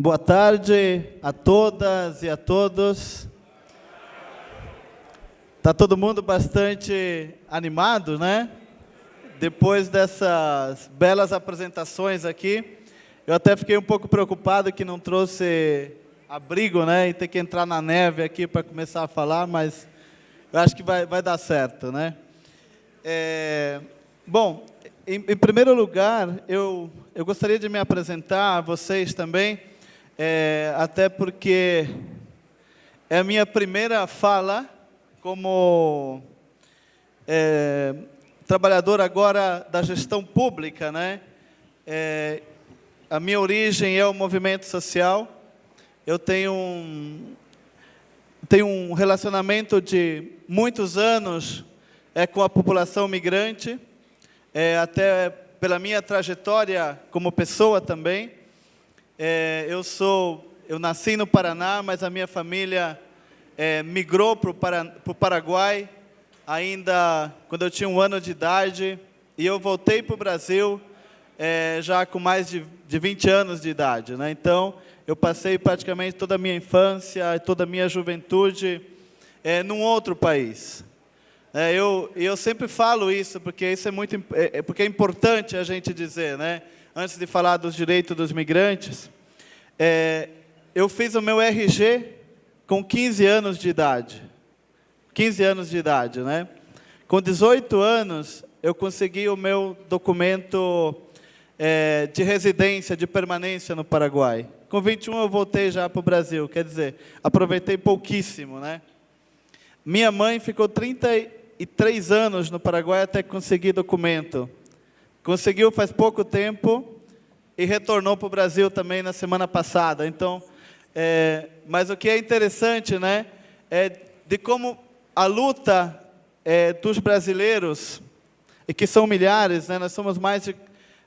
Boa tarde a todas e a todos. Está todo mundo bastante animado, né? Depois dessas belas apresentações aqui, eu até fiquei um pouco preocupado que não trouxe abrigo, né? E ter que entrar na neve aqui para começar a falar, mas eu acho que vai dar certo, né? Bom, em primeiro lugar, eu gostaria de me apresentar a vocês também, até porque é a minha primeira fala como trabalhador agora da gestão pública, né? A minha origem é o movimento social. Eu tenho um relacionamento de muitos anos com a população migrante, até pela minha trajetória como pessoa também. Eu nasci no Paraná, mas a minha família migrou para o Paraguai ainda quando eu tinha 1 ano de idade, e eu voltei para o Brasil já com mais de 20 anos de idade, né? Então, eu passei praticamente toda a minha infância, toda a minha juventude num outro país. Eu sempre falo isso, porque isso porque é importante a gente dizer, né? Antes de falar dos direitos dos migrantes, eu fiz o meu RG com 15 anos de idade. 15 anos de idade, né? Com 18 anos, eu consegui o meu documento de residência, de permanência no Paraguai. Com 21, eu voltei já para o Brasil, quer dizer, aproveitei pouquíssimo, né? Minha mãe ficou 33 anos no Paraguai até conseguir documento. Conseguiu faz pouco tempo e retornou para o Brasil também na semana passada. Então, mas o que é interessante, né, é de como a luta dos brasileiros, e que são milhares, né, nós somos mais de,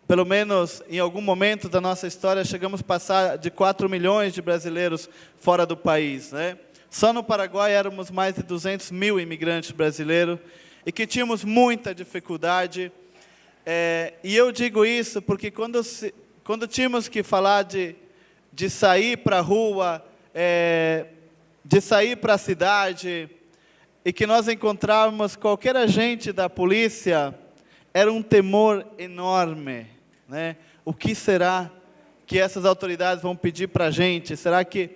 pelo menos em algum momento da nossa história, chegamos a passar de 4 milhões de brasileiros fora do país, né? Só no Paraguai éramos mais de 200 mil imigrantes brasileiros, e que tínhamos muita dificuldade. E eu digo isso porque quando tínhamos que falar de sair para a rua, de sair para a cidade, e que nós encontrávamos qualquer agente da polícia, era um temor enorme, né? O que será que essas autoridades vão pedir para a gente? Será que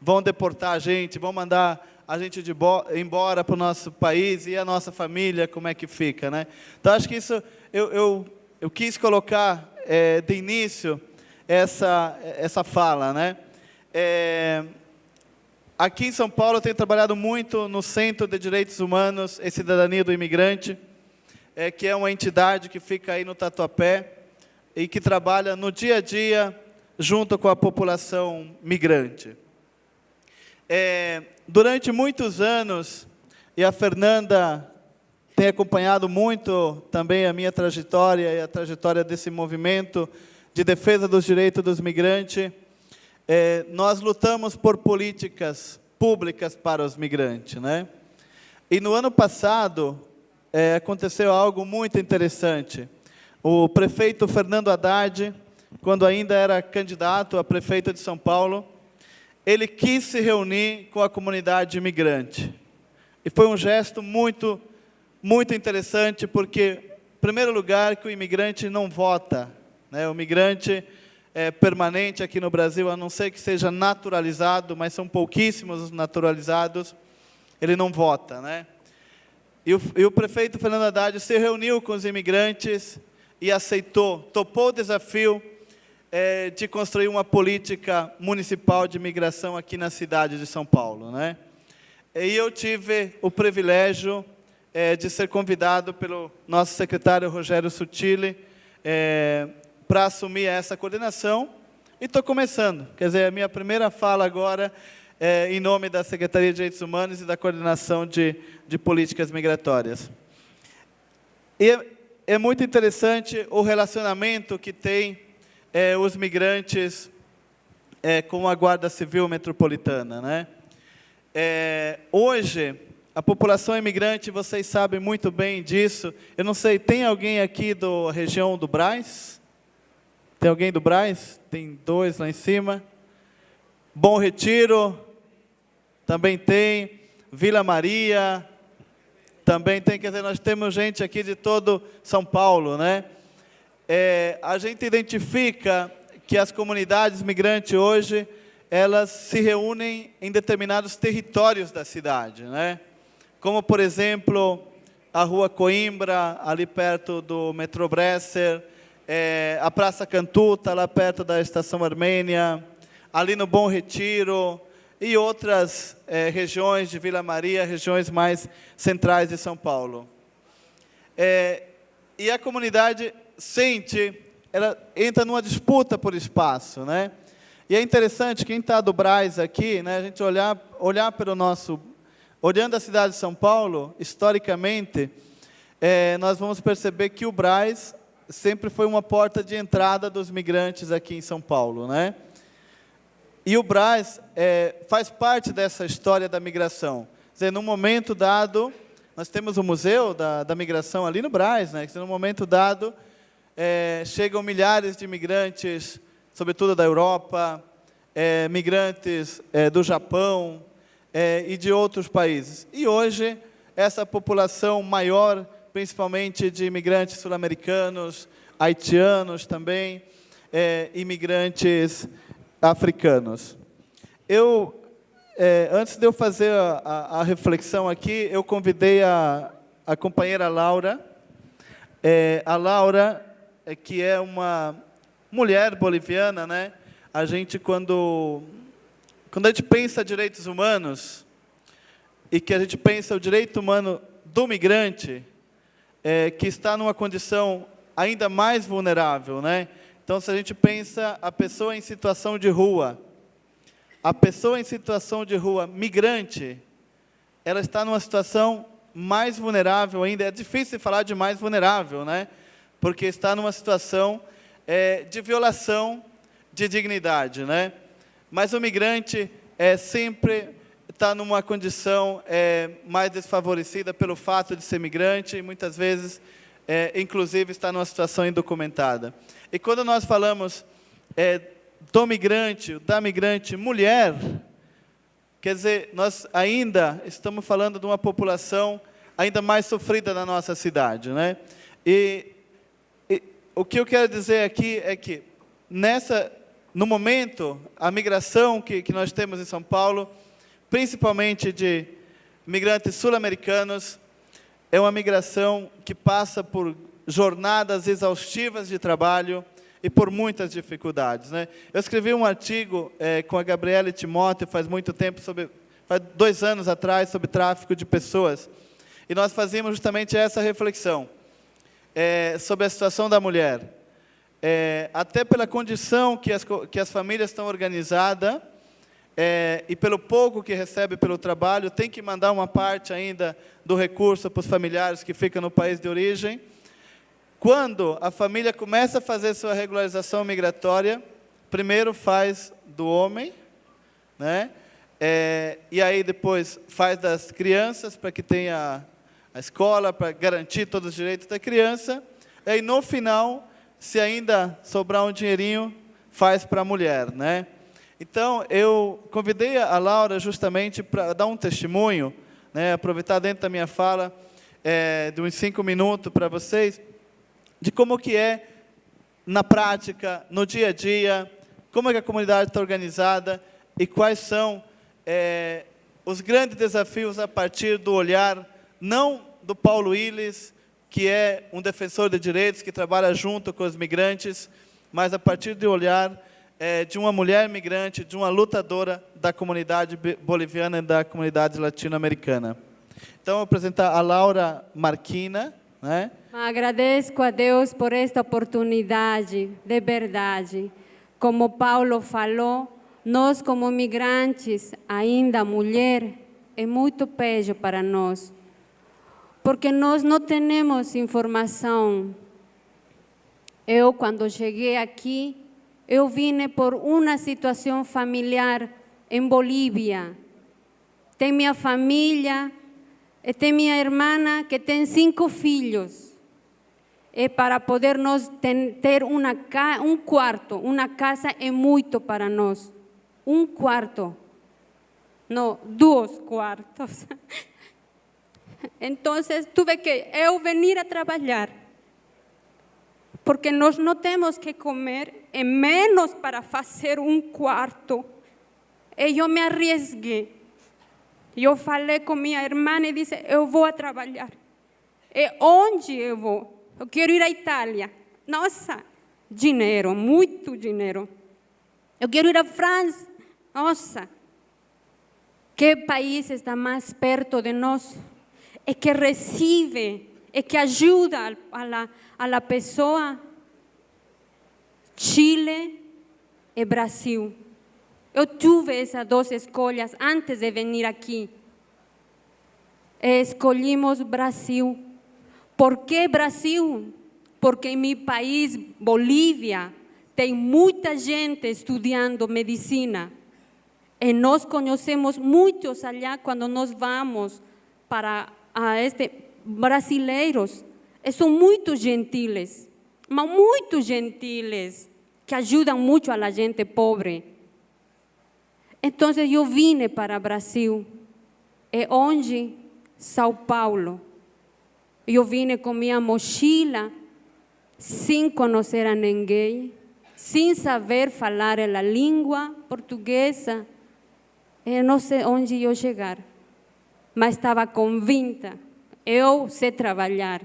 vão deportar a gente, vão mandar a gente embora para o nosso país, e a nossa família, como é que fica, né? Então, acho que isso, eu quis colocar de início essa fala, né? Aqui em São Paulo, eu tenho trabalhado muito no Centro de Direitos Humanos e Cidadania do Imigrante, que é uma entidade que fica aí no Tatuapé, e que trabalha no dia a dia junto com a população migrante. Durante muitos anos, e a Fernanda tem acompanhado muito também a minha trajetória e a trajetória desse movimento de defesa dos direitos dos migrantes, nós lutamos por políticas públicas para os migrantes, né? E no ano passado, aconteceu algo muito interessante. O prefeito Fernando Haddad, quando ainda era candidato a prefeito de São Paulo, ele quis se reunir com a comunidade imigrante. E foi um gesto muito, muito interessante, porque, em primeiro lugar, que o imigrante não vota, né? O imigrante permanente aqui no Brasil, a não ser que seja naturalizado, mas são pouquíssimos os naturalizados, ele não vota, né? E o prefeito Fernando Haddad se reuniu com os imigrantes e topou o desafio de construir uma política municipal de imigração aqui na cidade de São Paulo, né? E eu tive o privilégio de ser convidado pelo nosso secretário Rogério Sutili para assumir essa coordenação, e estou começando. Quer dizer, a minha primeira fala agora em nome da Secretaria de Direitos Humanos e da Coordenação de Políticas Migratórias. E é muito interessante o relacionamento que tem os migrantes com a Guarda Civil Metropolitana, né? Hoje, a população imigrante, vocês sabem muito bem disso. Eu não sei, tem alguém aqui da região do Brás? Tem alguém do Brás? Tem 2 lá em cima. Bom Retiro, também tem. Vila Maria, também tem. Quer dizer, nós temos gente aqui de todo São Paulo, né? A gente identifica que as comunidades migrantes hoje, elas se reúnem em determinados territórios da cidade, né? Como, por exemplo, a Rua Coimbra, ali perto do metrô Bresser, a Praça Cantuta, lá perto da Estação Armênia, ali no Bom Retiro, e outras regiões de Vila Maria, regiões mais centrais de São Paulo. E a comunidade ela entra numa disputa por espaço, né? E é interessante, quem está do Brás aqui, né, a gente olhar pelo nosso... Olhando a cidade de São Paulo, historicamente, nós vamos perceber que o Brás sempre foi uma porta de entrada dos migrantes aqui em São Paulo, né? E o Brás faz parte dessa história da migração. Quer dizer, num momento dado, nós temos o Museu da Migração ali no Brás, né? Quer dizer, num momento dado, chegam milhares de imigrantes, sobretudo da Europa, migrantes do Japão e de outros países. E hoje, essa população maior, principalmente de imigrantes sul-americanos, haitianos também, imigrantes africanos. Antes de eu fazer a reflexão aqui, eu convidei a companheira Laura. A Laura, que é uma mulher boliviana, né? A gente, quando a gente pensa direitos humanos, e que a gente pensa o direito humano do migrante, que está numa condição ainda mais vulnerável, né? Então, se a gente pensa a pessoa em situação de rua, a pessoa em situação de rua migrante, ela está numa situação mais vulnerável ainda. É difícil falar de mais vulnerável, né? Porque está numa situação de violação de dignidade, né? Mas o migrante sempre está numa condição mais desfavorecida pelo fato de ser migrante e muitas vezes, inclusive, está numa situação indocumentada. E quando nós falamos do migrante, da migrante mulher, quer dizer, nós ainda estamos falando de uma população ainda mais sofrida na nossa cidade, né? E o que eu quero dizer aqui é que, no momento, a migração que nós temos em São Paulo, principalmente de migrantes sul-americanos, é uma migração que passa por jornadas exaustivas de trabalho e por muitas dificuldades, né? Eu escrevi um artigo com a Gabriela Timóteo faz muito tempo, faz 2 anos atrás, sobre tráfico de pessoas. E nós fazíamos justamente essa reflexão sobre a situação da mulher. Até pela condição que as famílias estão organizadas, e pelo pouco que recebe pelo trabalho, tem que mandar uma parte ainda do recurso para os familiares que ficam no país de origem. Quando a família começa a fazer sua regularização migratória, primeiro faz do homem, né? E aí depois faz das crianças, para que tenha a escola, para garantir todos os direitos da criança. E aí, no final, se ainda sobrar um dinheirinho, faz para a mulher, né? Então, eu convidei a Laura justamente para dar um testemunho, né, aproveitar dentro da minha fala, de uns 5 minutos para vocês, de como que é, na prática, no dia a dia, como é que a comunidade está organizada e quais são os grandes desafios a partir do olhar, não do Paulo Willis, que é um defensor de direitos, que trabalha junto com os migrantes, mas a partir do olhar de uma mulher migrante, de uma lutadora da comunidade boliviana e da comunidade latino-americana. Então, vou apresentar a Laura Marquina, né? Agradeço a Deus por esta oportunidade, de verdade. Como Paulo falou, nós como migrantes, ainda mulher, é muito peso para nós, porque nós não temos informação. Eu, quando cheguei aqui, eu vim por uma situação familiar em Bolívia. Tem minha família, e tem minha irmã que tem 5 filhos. E para poder nós ter um quarto, uma casa é muito para nós. un cuarto, no, 2 quartos. Entonces tuve que eu venir a trabalhar, porque nós não temos que comer, e menos para fazer um quarto. E eu me arriesguei. Eu falei com minha irmã e disse, eu vou a trabalhar. E onde eu vou? Eu quero ir à Itália. Nossa, dinheiro, muito dinheiro. Eu quero ir à França. Nossa, que país está mais perto de nós? E que recebe, e que ajuda a la pessoa? Chile e Brasil. Eu tive essas 2 escolhas antes de vir aqui. E escolhimos Brasil. Por que Brasil? Porque em meu país, Bolívia, tem muita gente estudando medicina. E nós conhecemos muitos allá quando nós vamos para brasileiros. E são muito gentiles, mas muito gentiles, que ajudam muito a gente pobre. Então eu vim para o Brasil. E onde? São Paulo. Eu vim com minha mochila, sem conhecer a ninguém, sem saber falar a língua portuguesa. Eu não sei onde eu chegar, mas estava convicta. Eu sei trabalhar.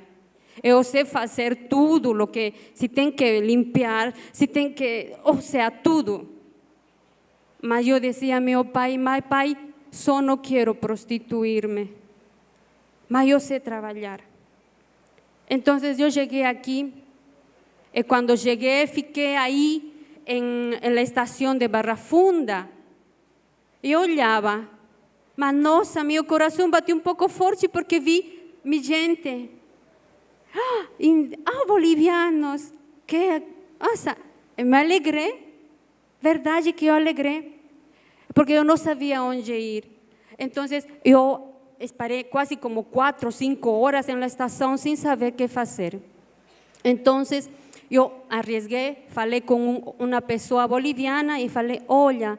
Eu sei fazer tudo o que, se tem que limpar, se tem que, ou seja, tudo. Mas eu dizia a meu pai, mas pai, só não quero prostituir-me, mas eu sei trabalhar. Então eu cheguei aqui, e quando cheguei, fiquei aí na estação de Barra Funda, e olhava, mas nossa, meu coração bateu um pouco forte, porque vi minha gente, bolivianos, que, nossa, me alegrei, verdade que eu alegrei, porque eu não sabia onde ir. Então eu esperei quase como 4 ou 5 horas na estação sem saber o que fazer. Então eu arriesguei, falei com uma pessoa boliviana e falei, olha,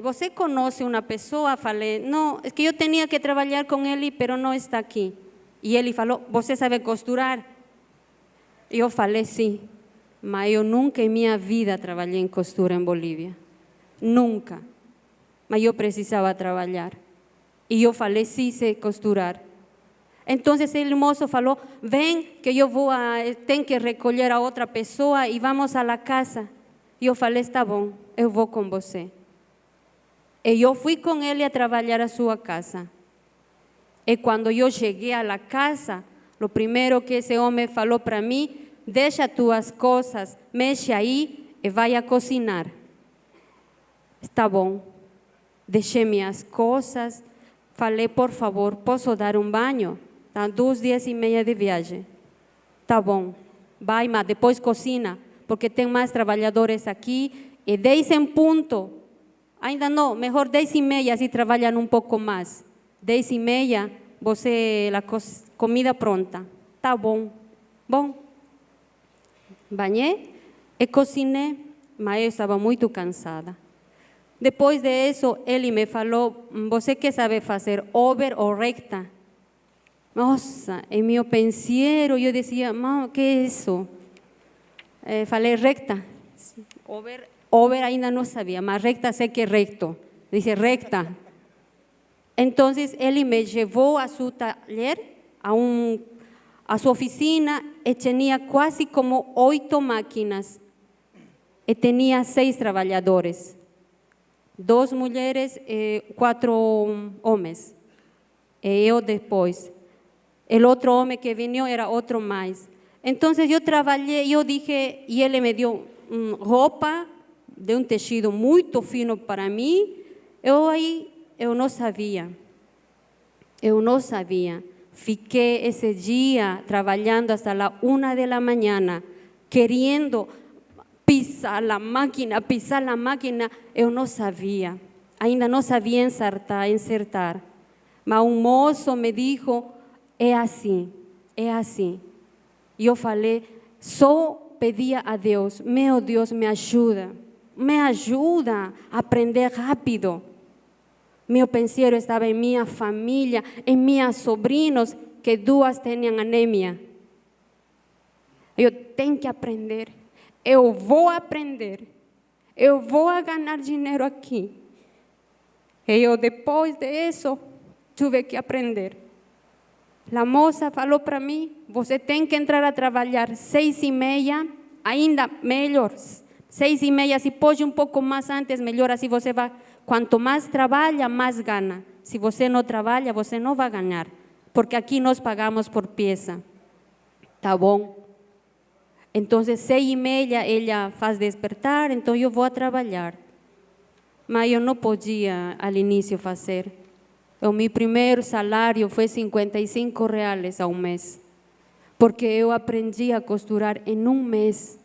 você conhece uma pessoa? Falei, não, é que eu tinha que trabalhar com ele, mas não está aqui. E ele falou, você sabe costurar? E eu falei, sim, mas eu nunca em minha vida trabalhei em costura em Bolívia. Nunca. Mas eu precisava trabalhar. E eu falei, sim, sei costurar. Então, o moço falou, vem que eu vou, tenho que recolher a outra pessoa e vamos à casa. E eu falei, está bom, eu vou com você. E eu fui com ele a trabalhar a sua casa. E quando eu cheguei à casa, o primeiro que esse homem falou para mim, deixa tuas coisas, mexe aí e vai a cozinhar. Está bom. Deixei minhas coisas, falei, por favor, posso dar um banho? Tá 2 dias e meio de viagem. Tá bom, vai, mas depois cozinha, porque tem mais trabalhadores aqui, e 10 em ponto. Ainda não, melhor 10 e meia, assim trabalham um pouco mais. 10 e meia, você, a comida pronta. Tá bom, bom. Banhei e cozinhei, mas eu estava muito cansada. Depois disso, ele me falou, você que sabe fazer over ou recta? Nossa, em meu pensiero, eu dizia, o que é isso? Falei recta. Over ainda não sabia, mas recta sei que é recto. Disse recta. Então, ele me levou a seu taller, a sua oficina, e tinha quase como 8 máquinas. E tinha 6 trabalhadores. 2 mulheres e 4 homens. E eu depois. O outro homem que veio era outro mais. Então eu trabalhei, eu dije, e ele me deu roupa de um tecido muito fino para mim. Eu não sabia. Eu não sabia. Fiquei esse dia trabalhando até a 1 da manhã, querendo pisar a máquina, eu não sabia. Ainda não sabia insertar. Mas um moço me disse, é assim. E eu falei, só pedia a Deus, meu Deus, me ajuda. me ajuda a aprender rápido. Meu pensiero estava em minha família, em minhas sobrinhos, que duas tinham anemia. Eu tenho que aprender. Eu vou aprender. Eu vou ganhar dinheiro aqui. E eu, depois disso, tive que aprender. A moça falou para mim, você tem que entrar a trabalhar 6:30, ainda melhor. 6:30, se pode um pouco mais antes, melhor, assim você vai. Quanto mais trabalha, mais ganha. Se você não trabalha, você não vai ganhar. Porque aqui nós pagamos por peça. Tá bom? Então, 6:30, ela faz despertar, então eu vou a trabalhar. Mas eu não podia, ao início, fazer. O meu primeiro salário foi R$55 ao mês, porque eu aprendi a costurar em um mês.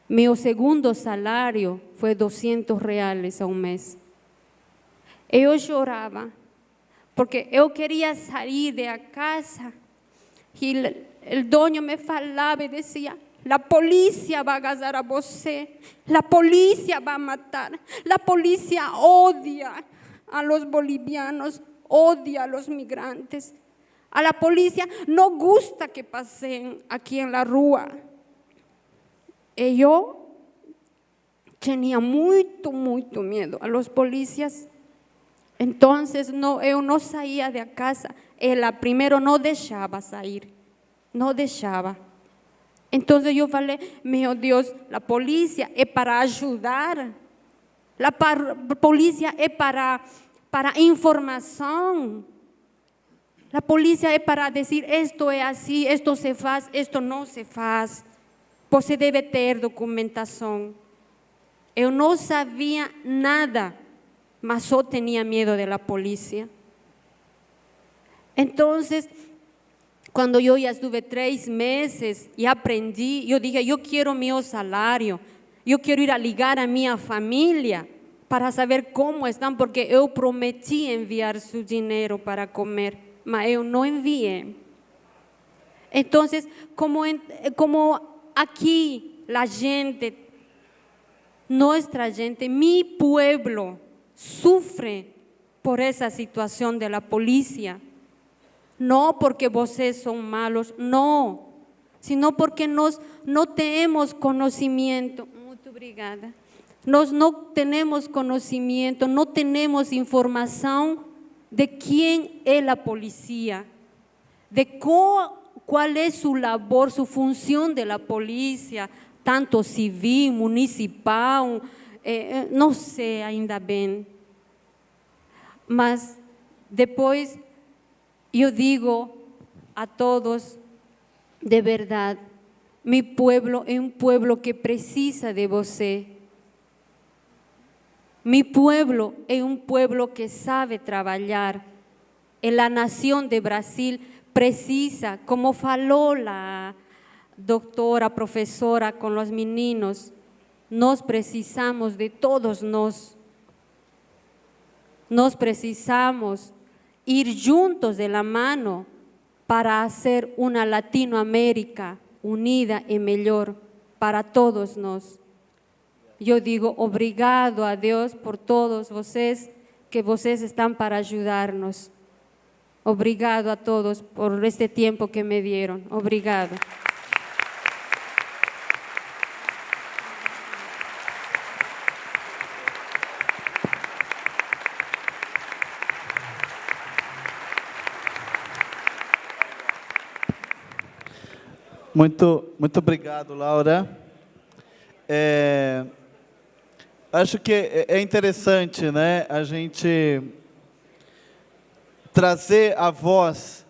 Meu segundo salário foi R$200 ao mês. Eu chorava, porque eu queria sair da casa e o dono me falava e dizia: a polícia vai agarrar a você, a polícia vai matar, a polícia odia a los bolivianos, odia a los migrantes. A la polícia não gusta que passem aqui na rua. E eu tinha muito medo a los polícias. Então, eu não saía da casa. Ela primeiro não deixava sair, não deixava. Então eu falei: meu Deus, a polícia é para ajudar. A polícia é para informação. A polícia é para dizer: isto é assim, isto se faz, isto não se faz. Você deve ter documentação. Eu não sabia nada, mas só tinha medo da polícia. Então, quando eu já estuve 3 meses e aprendi, eu disse: eu quero meu salário. Eu quero ir a ligar a minha família para saber como estão, porque eu prometi enviar seu dinheiro para comer, mas eu não enviei. Então, como aqui a gente, nossa gente, meu pueblo sofre por essa situação da polícia, não porque vocês são malos, não, sino porque nós não temos conhecimento. Muito obrigada. Nós não temos conhecimento, não temos informação de quem é a polícia, de qual é sua labor, sua função da polícia, tanto civil, municipal, não sei ainda bem. Mas depois eu digo a todos, de verdade, meu pueblo é um pueblo que precisa de você. Mi pueblo é um pueblo que sabe trabalhar. E a nação de Brasil precisa, como falou a doutora, professora com os meninos, nós precisamos de todos nós. Nós precisamos ir juntos de la mano para fazer uma Latinoamérica unida e melhor para todos nós. Eu digo obrigado a Deus por todos vocês, que vocês estão para ajudar-nos. Obrigado a todos por este tempo que me dieron. Obrigado. Muito obrigado, Laura. Acho que é interessante, né, a gente trazer a voz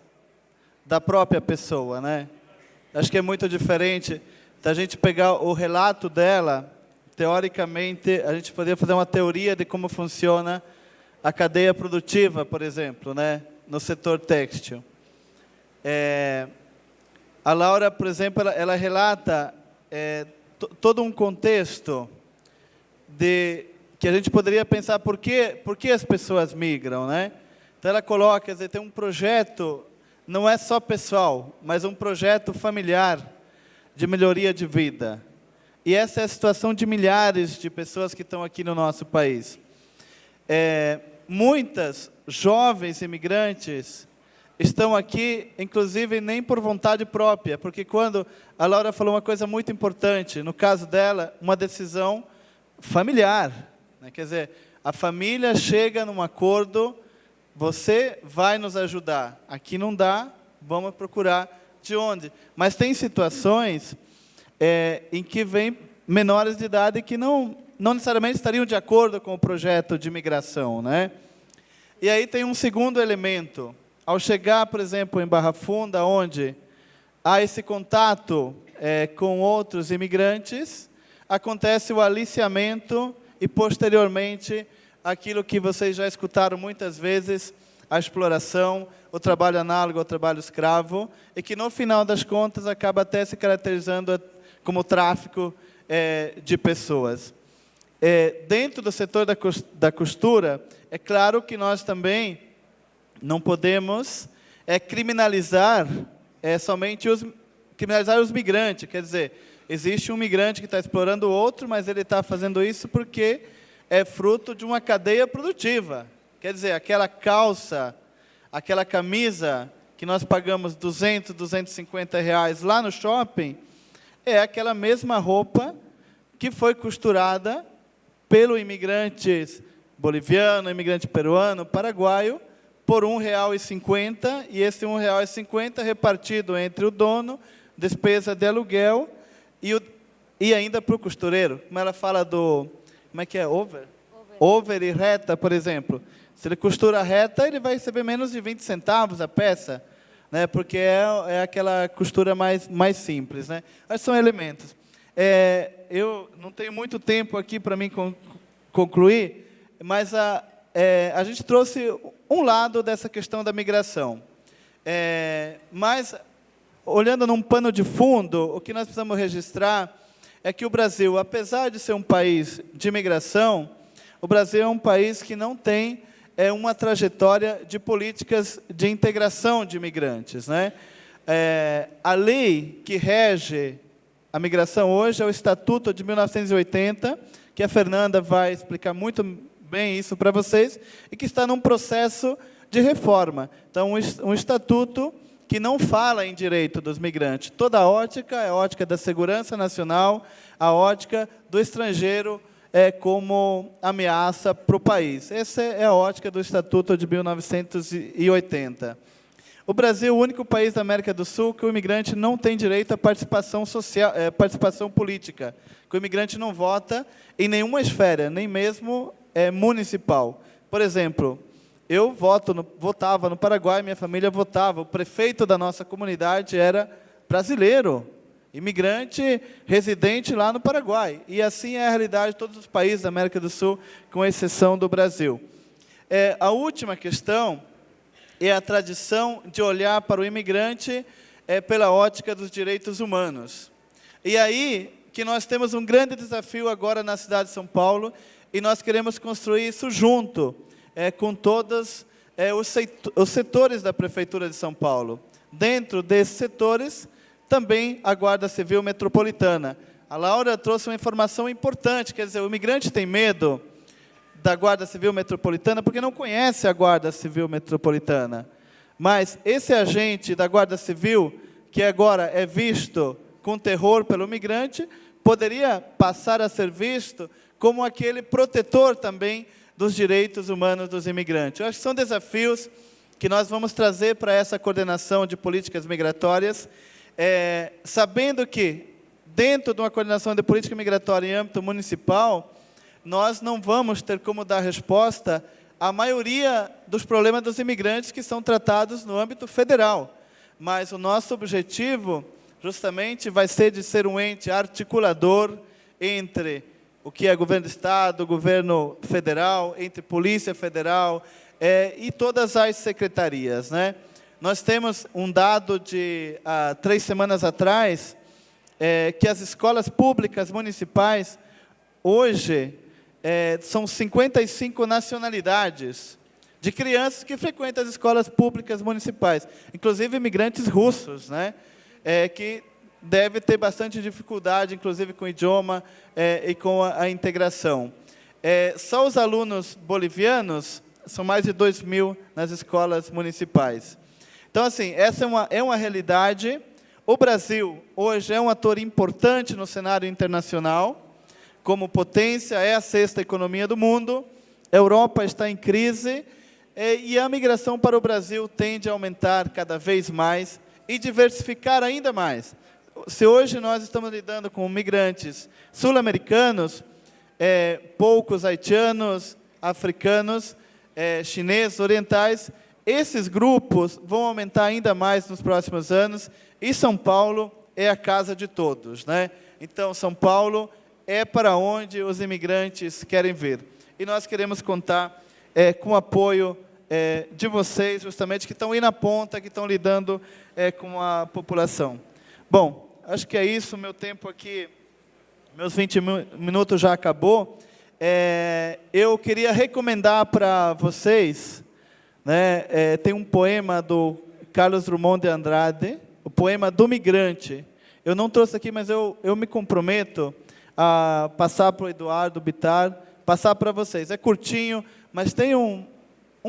da própria pessoa, né? Acho que é muito diferente da gente pegar o relato dela. Teoricamente, a gente poderia fazer uma teoria de como funciona a cadeia produtiva, por exemplo, né, no setor têxtil. A Laura, por exemplo, ela relata todo um contexto que a gente poderia pensar por que as pessoas migram, né? Então ela coloca, quer dizer, tem um projeto, não é só pessoal, mas um projeto familiar de melhoria de vida. E essa é a situação de milhares de pessoas que estão aqui no nosso país. Muitas jovens imigrantes estão aqui, inclusive, nem por vontade própria, porque quando a Laura falou uma coisa muito importante, no caso dela, uma decisão familiar, né? Quer dizer, a família chega num acordo, você vai nos ajudar, aqui não dá, vamos procurar de onde. Mas tem situações em que vêm menores de idade que não necessariamente estariam de acordo com o projeto de imigração, né? E aí tem um segundo elemento. Ao chegar, por exemplo, em Barra Funda, onde há esse contato com outros imigrantes, acontece o aliciamento e, posteriormente, aquilo que vocês já escutaram muitas vezes, a exploração, o trabalho análogo ao trabalho escravo, e que, no final das contas, acaba até se caracterizando como tráfico de pessoas. Dentro do setor da costura, é claro que nós também não podemos criminalizar somente criminalizar os migrantes. Quer dizer, existe um migrante que está explorando o outro, mas ele está fazendo isso porque é fruto de uma cadeia produtiva. Quer dizer, aquela calça, aquela camisa que nós pagamos 200, 250 reais lá no shopping, é aquela mesma roupa que foi costurada pelo imigrante boliviano, imigrante peruano, paraguaio, por R$1,50, e esse R$1,50 repartido entre o dono, despesa de aluguel, e ainda para o costureiro. Como ela fala do... Como é que é? Over e reta, por exemplo. Se ele costura reta, ele vai receber menos de 20 centavos a peça, né? Porque é aquela costura mais simples, né? Mas são elementos. Eu não tenho muito tempo aqui para mim concluir, mas a gente trouxe um lado dessa questão da migração. Mas, olhando num pano de fundo, o que nós precisamos registrar é que o Brasil, apesar de ser um país de imigração, o Brasil é um país que não tem uma trajetória de políticas de integração de imigrantes, né? A lei que rege a migração hoje é o Estatuto de 1980, que a Fernanda vai explicar muito bem isso para vocês, e que está num processo de reforma. Então, um estatuto que não fala em direito dos migrantes. Toda a ótica é a ótica da segurança nacional, a ótica do estrangeiro como ameaça para o país. Essa é a ótica do Estatuto de 1980. O Brasil é o único país da América do Sul que o imigrante não tem direito à participação social, participação política, que o imigrante não vota em nenhuma esfera, nem mesmo municipal. Por exemplo, eu votava no Paraguai, minha família votava, o prefeito da nossa comunidade era brasileiro, imigrante residente lá no Paraguai. E assim é a realidade de todos os países da América do Sul, com exceção do Brasil. A última questão é a tradição de olhar para o imigrante pela ótica dos direitos humanos. E aí que nós temos um grande desafio agora na cidade de São Paulo, e nós queremos construir isso junto com todos os setores da Prefeitura de São Paulo. Dentro desses setores, também a Guarda Civil Metropolitana. A Laura trouxe uma informação importante, quer dizer, o imigrante tem medo da Guarda Civil Metropolitana porque não conhece a Guarda Civil Metropolitana. Mas esse agente da Guarda Civil, que agora é visto com terror pelo imigrante, poderia passar a ser visto como aquele protetor também dos direitos humanos dos imigrantes. Eu acho que são desafios que nós vamos trazer para essa coordenação de políticas migratórias, sabendo que, dentro de uma coordenação de política migratória em âmbito municipal, nós não vamos ter como dar resposta à maioria dos problemas dos imigrantes que são tratados no âmbito federal. Mas o nosso objetivo, justamente, vai ser de ser um ente articulador entre o que é governo do Estado, governo federal, entre Polícia Federal e todas as secretarias, né? Nós temos um dado de 3 semanas atrás, que as escolas públicas municipais, hoje, são 55 nacionalidades de crianças que frequentam as escolas públicas municipais, inclusive imigrantes russos, né? Que deve ter bastante dificuldade, inclusive com o idioma e com a integração. Só os alunos bolivianos são mais de 2.000 nas escolas municipais. Então, assim, essa é uma realidade. O Brasil, hoje, é um ator importante no cenário internacional, como potência, é a 6ª economia do mundo, a Europa está em crise, e a migração para o Brasil tende a aumentar cada vez mais e diversificar ainda mais. Se hoje nós estamos lidando com migrantes sul-americanos, poucos haitianos, africanos, chineses, orientais, esses grupos vão aumentar ainda mais nos próximos anos, e São Paulo é a casa de todos, né? Então, São Paulo é para onde os imigrantes querem vir. E nós queremos contar com o apoio de vocês, justamente, que estão aí na ponta, que estão lidando com a população. Bom, acho que é isso, meu tempo aqui, meus 20 minutos já acabou. Eu queria recomendar para vocês, né, tem um poema do Carlos Drummond de Andrade, o poema do migrante. Eu não trouxe aqui, mas eu me comprometo a passar para o Eduardo Bittar, passar para vocês. É curtinho, mas tem um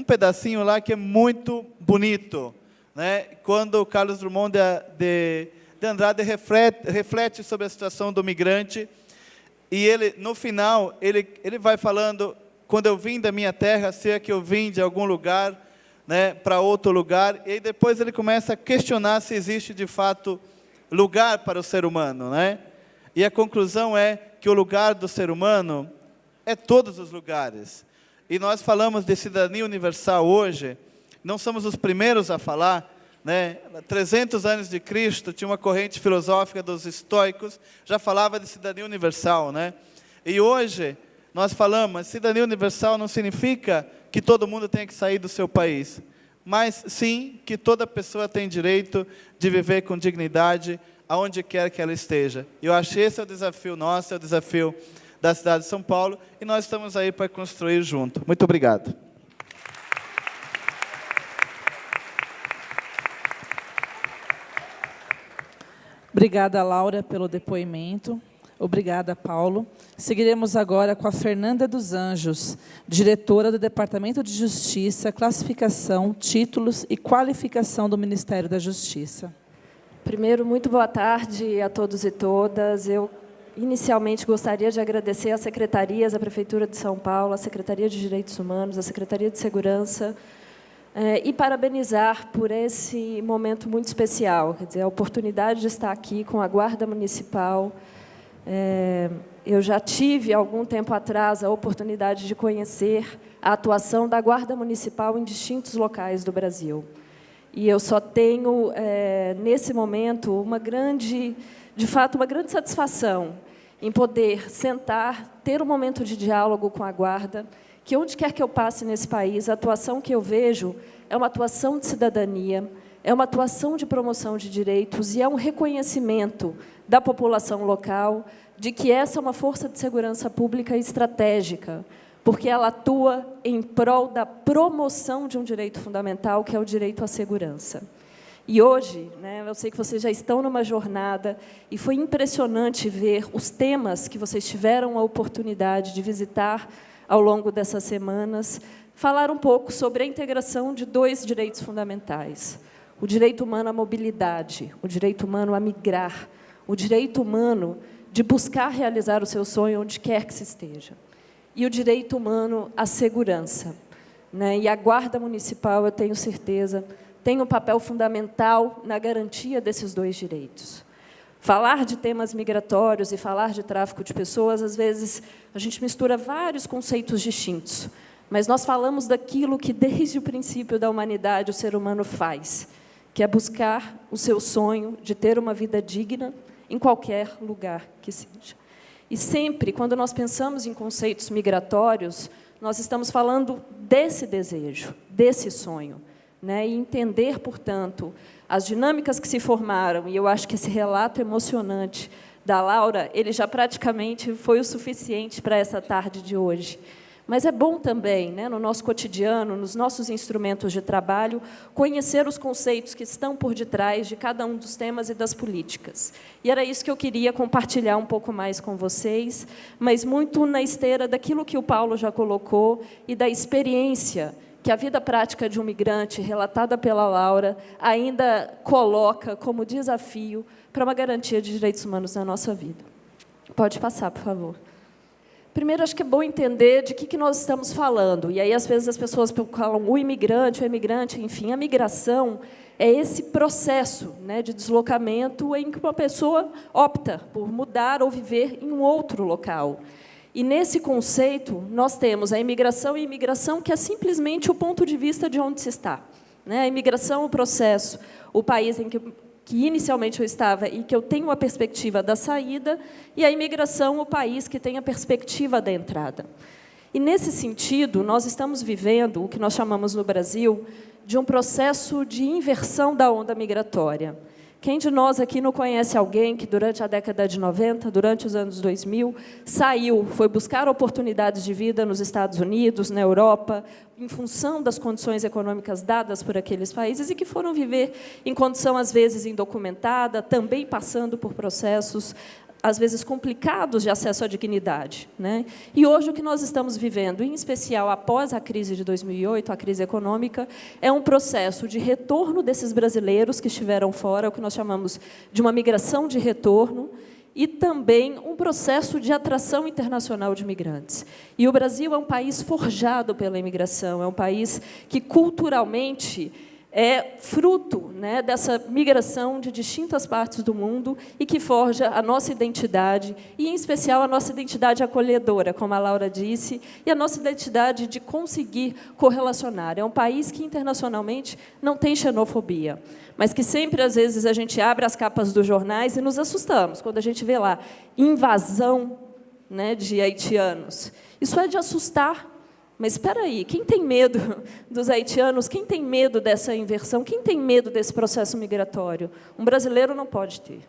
pedacinho lá que é muito bonito, né? Quando o Carlos Drummond de Andrade reflete sobre a situação do migrante, e ele, no final, ele vai falando: quando eu vim da minha terra, se é que eu vim de algum lugar, né, para outro lugar, e aí depois ele começa a questionar se existe de fato lugar para o ser humano, né? E a conclusão é que o lugar do ser humano é todos os lugares. E nós falamos de cidadania universal hoje, não somos os primeiros a falar, né? 300 anos de Cristo, tinha uma corrente filosófica dos estoicos, já falava de cidadania universal, né? E hoje nós falamos, cidadania universal não significa que todo mundo tenha que sair do seu país, mas sim que toda pessoa tem direito de viver com dignidade aonde quer que ela esteja. Eu acho que esse é o desafio nosso, é o desafio da cidade de São Paulo, e nós estamos aí para construir junto. Muito obrigado. Obrigada, Laura, pelo depoimento. Obrigada, Paulo. Seguiremos agora com a Fernanda dos Anjos, diretora do Departamento de Justiça, Classificação, Títulos e Qualificação do Ministério da Justiça. Primeiro, muito boa tarde a todos e todas. Eu, inicialmente, gostaria de agradecer às secretarias, à Prefeitura de São Paulo, à Secretaria de Direitos Humanos, à Secretaria de Segurança, e parabenizar por esse momento muito especial, quer dizer, a oportunidade de estar aqui com a Guarda Municipal. Eu já tive, algum tempo atrás, a oportunidade de conhecer a atuação da Guarda Municipal em distintos locais do Brasil. E eu só tenho, nesse momento, de fato, uma grande satisfação em poder sentar, ter um momento de diálogo com a Guarda, que onde quer que eu passe nesse país, a atuação que eu vejo é uma atuação de cidadania, é uma atuação de promoção de direitos e é um reconhecimento da população local de que essa é uma força de segurança pública estratégica, porque ela atua em prol da promoção de um direito fundamental, que é o direito à segurança. E hoje, né, eu sei que vocês já estão numa jornada, e foi impressionante ver os temas que vocês tiveram a oportunidade de visitar ao longo dessas semanas, falar um pouco sobre a integração de 2 direitos fundamentais: o direito humano à mobilidade, o direito humano a migrar, o direito humano de buscar realizar o seu sonho onde quer que se esteja, e o direito humano à segurança, né? E a Guarda Municipal, eu tenho certeza, tem um papel fundamental na garantia desses 2 direitos. Falar de temas migratórios e falar de tráfico de pessoas, às vezes, a gente mistura vários conceitos distintos, mas nós falamos daquilo que, desde o princípio da humanidade, o ser humano faz, que é buscar o seu sonho de ter uma vida digna em qualquer lugar que seja. E sempre, quando nós pensamos em conceitos migratórios, nós estamos falando desse desejo, desse sonho, né? E entender, portanto, as dinâmicas que se formaram, e eu acho que esse relato emocionante da Laura, ele já praticamente foi o suficiente para essa tarde de hoje. Mas é bom também, né, no nosso cotidiano, nos nossos instrumentos de trabalho, conhecer os conceitos que estão por detrás de cada um dos temas e das políticas. E era isso que eu queria compartilhar um pouco mais com vocês, mas muito na esteira daquilo que o Paulo já colocou e da experiência que a vida prática de um migrante, relatada pela Laura, ainda coloca como desafio para uma garantia de direitos humanos na nossa vida. Pode passar, por favor. Primeiro, acho que é bom entender de que nós estamos falando. E aí, às vezes, as pessoas falam o imigrante, enfim. A migração é esse processo, né, de deslocamento em que uma pessoa opta por mudar ou viver em um outro local. E, nesse conceito, nós temos a imigração e a imigração, que é simplesmente o ponto de vista de onde se está. Né? A imigração, o processo, o país em que inicialmente eu estava e que eu tenho a perspectiva da saída, e a imigração, o país que tem a perspectiva da entrada. E, nesse sentido, nós estamos vivendo o que nós chamamos no Brasil de um processo de inversão da onda migratória. Quem de nós aqui não conhece alguém que, durante a década de 90, durante os anos 2000, saiu, foi buscar oportunidades de vida nos Estados Unidos, na Europa, em função das condições econômicas dadas por aqueles países, e que foram viver em condição, às vezes, indocumentada, também passando por processos, às vezes, complicados de acesso à dignidade, né? E hoje o que nós estamos vivendo, em especial após a crise de 2008, a crise econômica, é um processo de retorno desses brasileiros que estiveram fora, o que nós chamamos de uma migração de retorno, e também um processo de atração internacional de imigrantes. E o Brasil é um país forjado pela imigração, é um país que, culturalmente, é fruto, né, dessa migração de distintas partes do mundo e que forja a nossa identidade, e, em especial, a nossa identidade acolhedora, como a Laura disse, e a nossa identidade de conseguir correlacionar. É um país que, internacionalmente, não tem xenofobia, mas que sempre, às vezes, a gente abre as capas dos jornais e nos assustamos quando a gente vê lá invasão, né, de haitianos. Isso é de assustar. Mas espera aí, quem tem medo dos haitianos? Quem tem medo dessa inversão? Quem tem medo desse processo migratório? Um brasileiro não pode ter.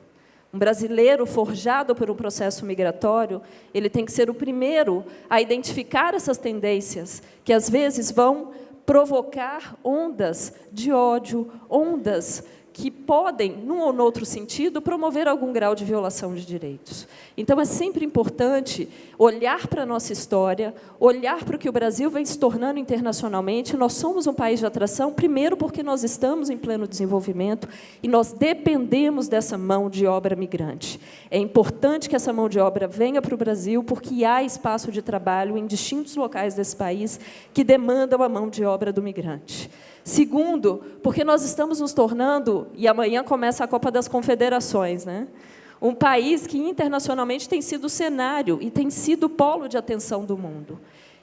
Um brasileiro forjado por um processo migratório, ele tem que ser o primeiro a identificar essas tendências, que às vezes vão provocar ondas de ódio, ondas que podem, num ou noutro sentido, promover algum grau de violação de direitos. Então, é sempre importante olhar para a nossa história, olhar para o que o Brasil vem se tornando internacionalmente. Nós somos um país de atração, primeiro porque nós estamos em pleno desenvolvimento e nós dependemos dessa mão de obra migrante. É importante que essa mão de obra venha para o Brasil, porque há espaço de trabalho em distintos locais desse país que demandam a mão de obra do migrante. Segundo, porque nós estamos nos tornando, e amanhã começa a Copa das Confederações, né? Um país que internacionalmente tem sido cenário e tem sido polo de atenção do mundo.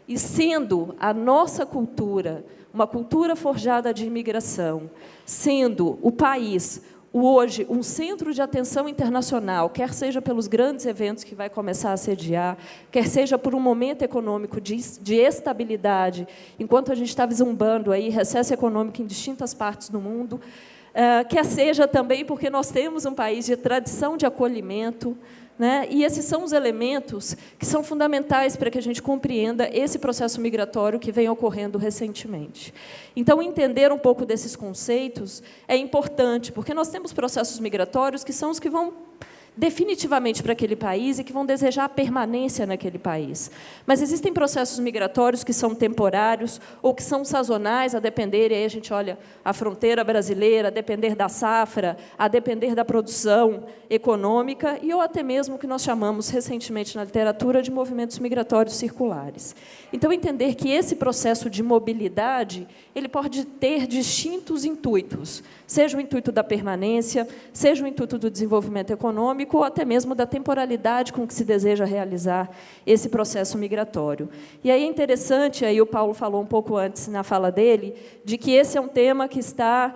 E sendo a nossa cultura uma cultura forjada de imigração, sendo o país hoje um centro de atenção internacional, quer seja pelos grandes eventos que vai começar a sediar, quer seja por um momento econômico de estabilidade, enquanto a gente está vislumbrando aí recesso econômico em distintas partes do mundo, quer seja também porque nós temos um país de tradição de acolhimento, né? E esses são os elementos que são fundamentais para que a gente compreenda esse processo migratório que vem ocorrendo recentemente. Então, entender um pouco desses conceitos é importante, porque nós temos processos migratórios que são os que vão definitivamente para aquele país e que vão desejar a permanência naquele país. Mas existem processos migratórios que são temporários ou que são sazonais, a depender, e aí a gente olha a fronteira brasileira, a depender da safra, a depender da produção econômica, e ou até mesmo o que nós chamamos recentemente na literatura de movimentos migratórios circulares. Então, entender que esse processo de mobilidade, ele pode ter distintos intuitos, seja o intuito da permanência, seja o intuito do desenvolvimento econômico, ou até mesmo da temporalidade com que se deseja realizar esse processo migratório. E aí é interessante, aí o Paulo falou um pouco antes, na fala dele, de que esse é um tema que está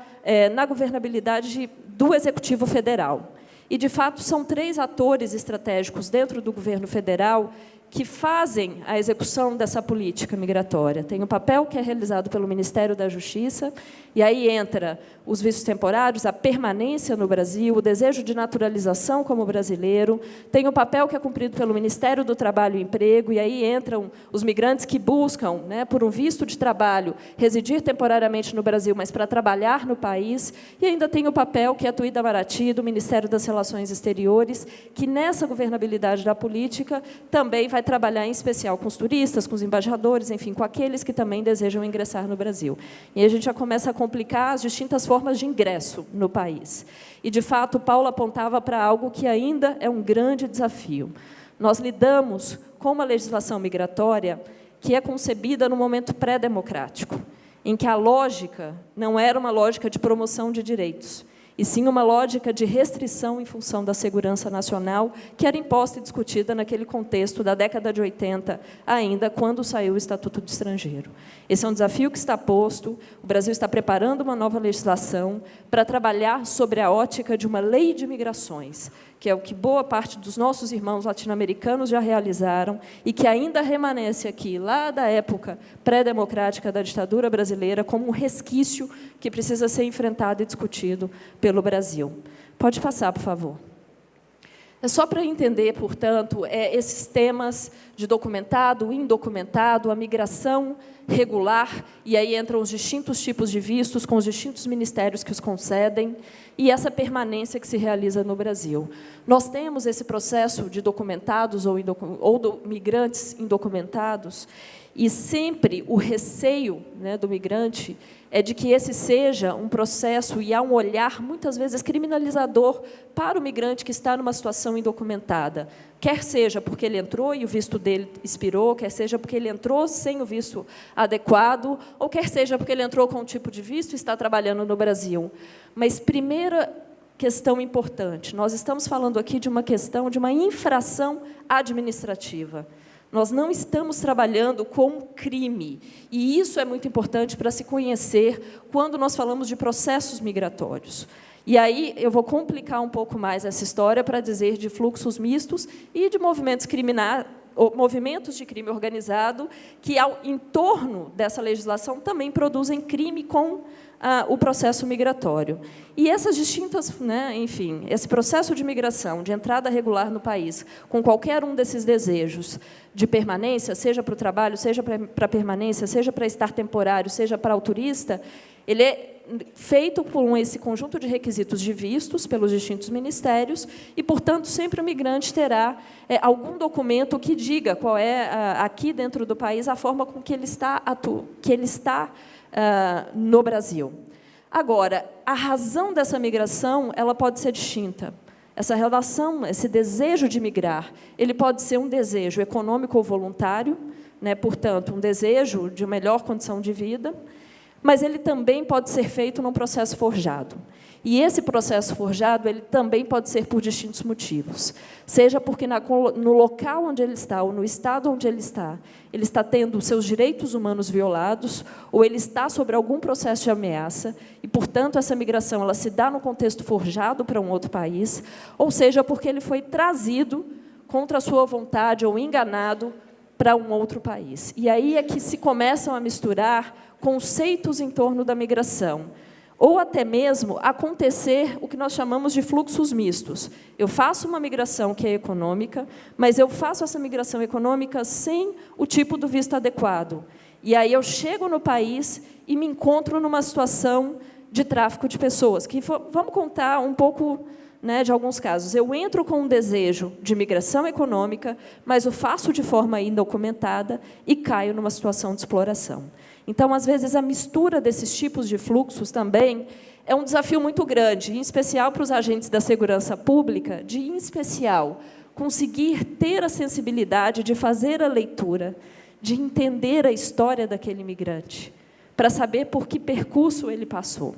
na governabilidade do Executivo Federal. E, de fato, são 3 atores estratégicos dentro do governo federal que fazem a execução dessa política migratória. Tem o papel que é realizado pelo Ministério da Justiça, e aí entra os vistos temporários, a permanência no Brasil, o desejo de naturalização como brasileiro, tem o papel que é cumprido pelo Ministério do Trabalho e Emprego, e aí entram os migrantes que buscam, né, por um visto de trabalho, residir temporariamente no Brasil, mas para trabalhar no país, e ainda tem o papel que é do Itamaraty, do Ministério das Relações Exteriores, que nessa governabilidade da política também vai trabalhar em especial com os turistas, com os embaixadores, enfim, com aqueles que também desejam ingressar no Brasil. E aí a gente já começa a complicar as distintas formas de ingresso no país. E, de fato, Paulo apontava para algo que ainda é um grande desafio. Nós lidamos com uma legislação migratória que é concebida no momento pré-democrático, em que a lógica não era uma lógica de promoção de direitos, e sim uma lógica de restrição em função da segurança nacional, que era imposta e discutida naquele contexto da década de 80, ainda quando saiu o Estatuto do Estrangeiro. Esse é um desafio que está posto, o Brasil está preparando uma nova legislação para trabalhar sobre a ótica de uma lei de migrações, que é o que boa parte dos nossos irmãos latino-americanos já realizaram e que ainda remanesce aqui, lá da época pré-democrática da ditadura brasileira, como um resquício que precisa ser enfrentado e discutido pelo Brasil. Pode passar, por favor. É só para entender, portanto, esses temas de documentado, indocumentado, a migração regular, e aí entram os distintos tipos de vistos, com os distintos ministérios que os concedem, e essa permanência que se realiza no Brasil. Nós temos esse processo de documentados ou migrantes indocumentados, e sempre o receio, né, do migrante é de que esse seja um processo e há um olhar, muitas vezes, criminalizador para o migrante que está numa situação indocumentada. Quer seja porque ele entrou e o visto dele expirou, quer seja porque ele entrou sem o visto adequado, ou quer seja porque ele entrou com um tipo de visto e está trabalhando no Brasil. Mas, primeira questão importante, nós estamos falando aqui de uma questão de uma infração administrativa. Nós não estamos trabalhando com crime, e isso é muito importante para se conhecer quando nós falamos de processos migratórios. E aí eu vou complicar um pouco mais essa história para dizer de fluxos mistos e de movimentos criminais, ou movimentos de crime organizado, que, em torno dessa legislação, também produzem crime com o processo migratório. E essas distintas, né, enfim, esse processo de migração, de entrada regular no país, com qualquer um desses desejos de permanência, seja para o trabalho, seja para a permanência, seja para estar temporário, seja para o turista, ele é feito por esse conjunto de requisitos de vistos pelos distintos ministérios e, portanto, sempre o migrante terá algum documento que diga qual é, aqui dentro do país, a forma com que ele está no Brasil. Agora, a razão dessa migração ela pode ser distinta. Essa relação, esse desejo de migrar, ele pode ser um desejo econômico ou voluntário, né, portanto, um desejo de melhor condição de vida, mas ele também pode ser feito num processo forjado. E esse processo forjado ele também pode ser por distintos motivos. Seja porque no local onde ele está, ou no estado onde ele está tendo seus direitos humanos violados, ou ele está sobre algum processo de ameaça, e, portanto, essa migração ela se dá no contexto forjado para um outro país, ou seja, porque ele foi trazido contra a sua vontade ou enganado para um outro país. E aí é que se começam a misturar conceitos em torno da migração, ou até mesmo acontecer o que nós chamamos de fluxos mistos. Eu faço uma migração que é econômica, mas eu faço essa migração econômica sem o tipo do visto adequado. E aí eu chego no país e me encontro numa situação de tráfico de pessoas, que vamos contar um pouco, né, de alguns casos. Eu entro com um desejo de migração econômica, mas o faço de forma indocumentada e caio numa situação de exploração. Então, às vezes, a mistura desses tipos de fluxos também é um desafio muito grande, em especial para os agentes da segurança pública, de, em especial, conseguir ter a sensibilidade de fazer a leitura, de entender a história daquele imigrante, para saber por que percurso ele passou.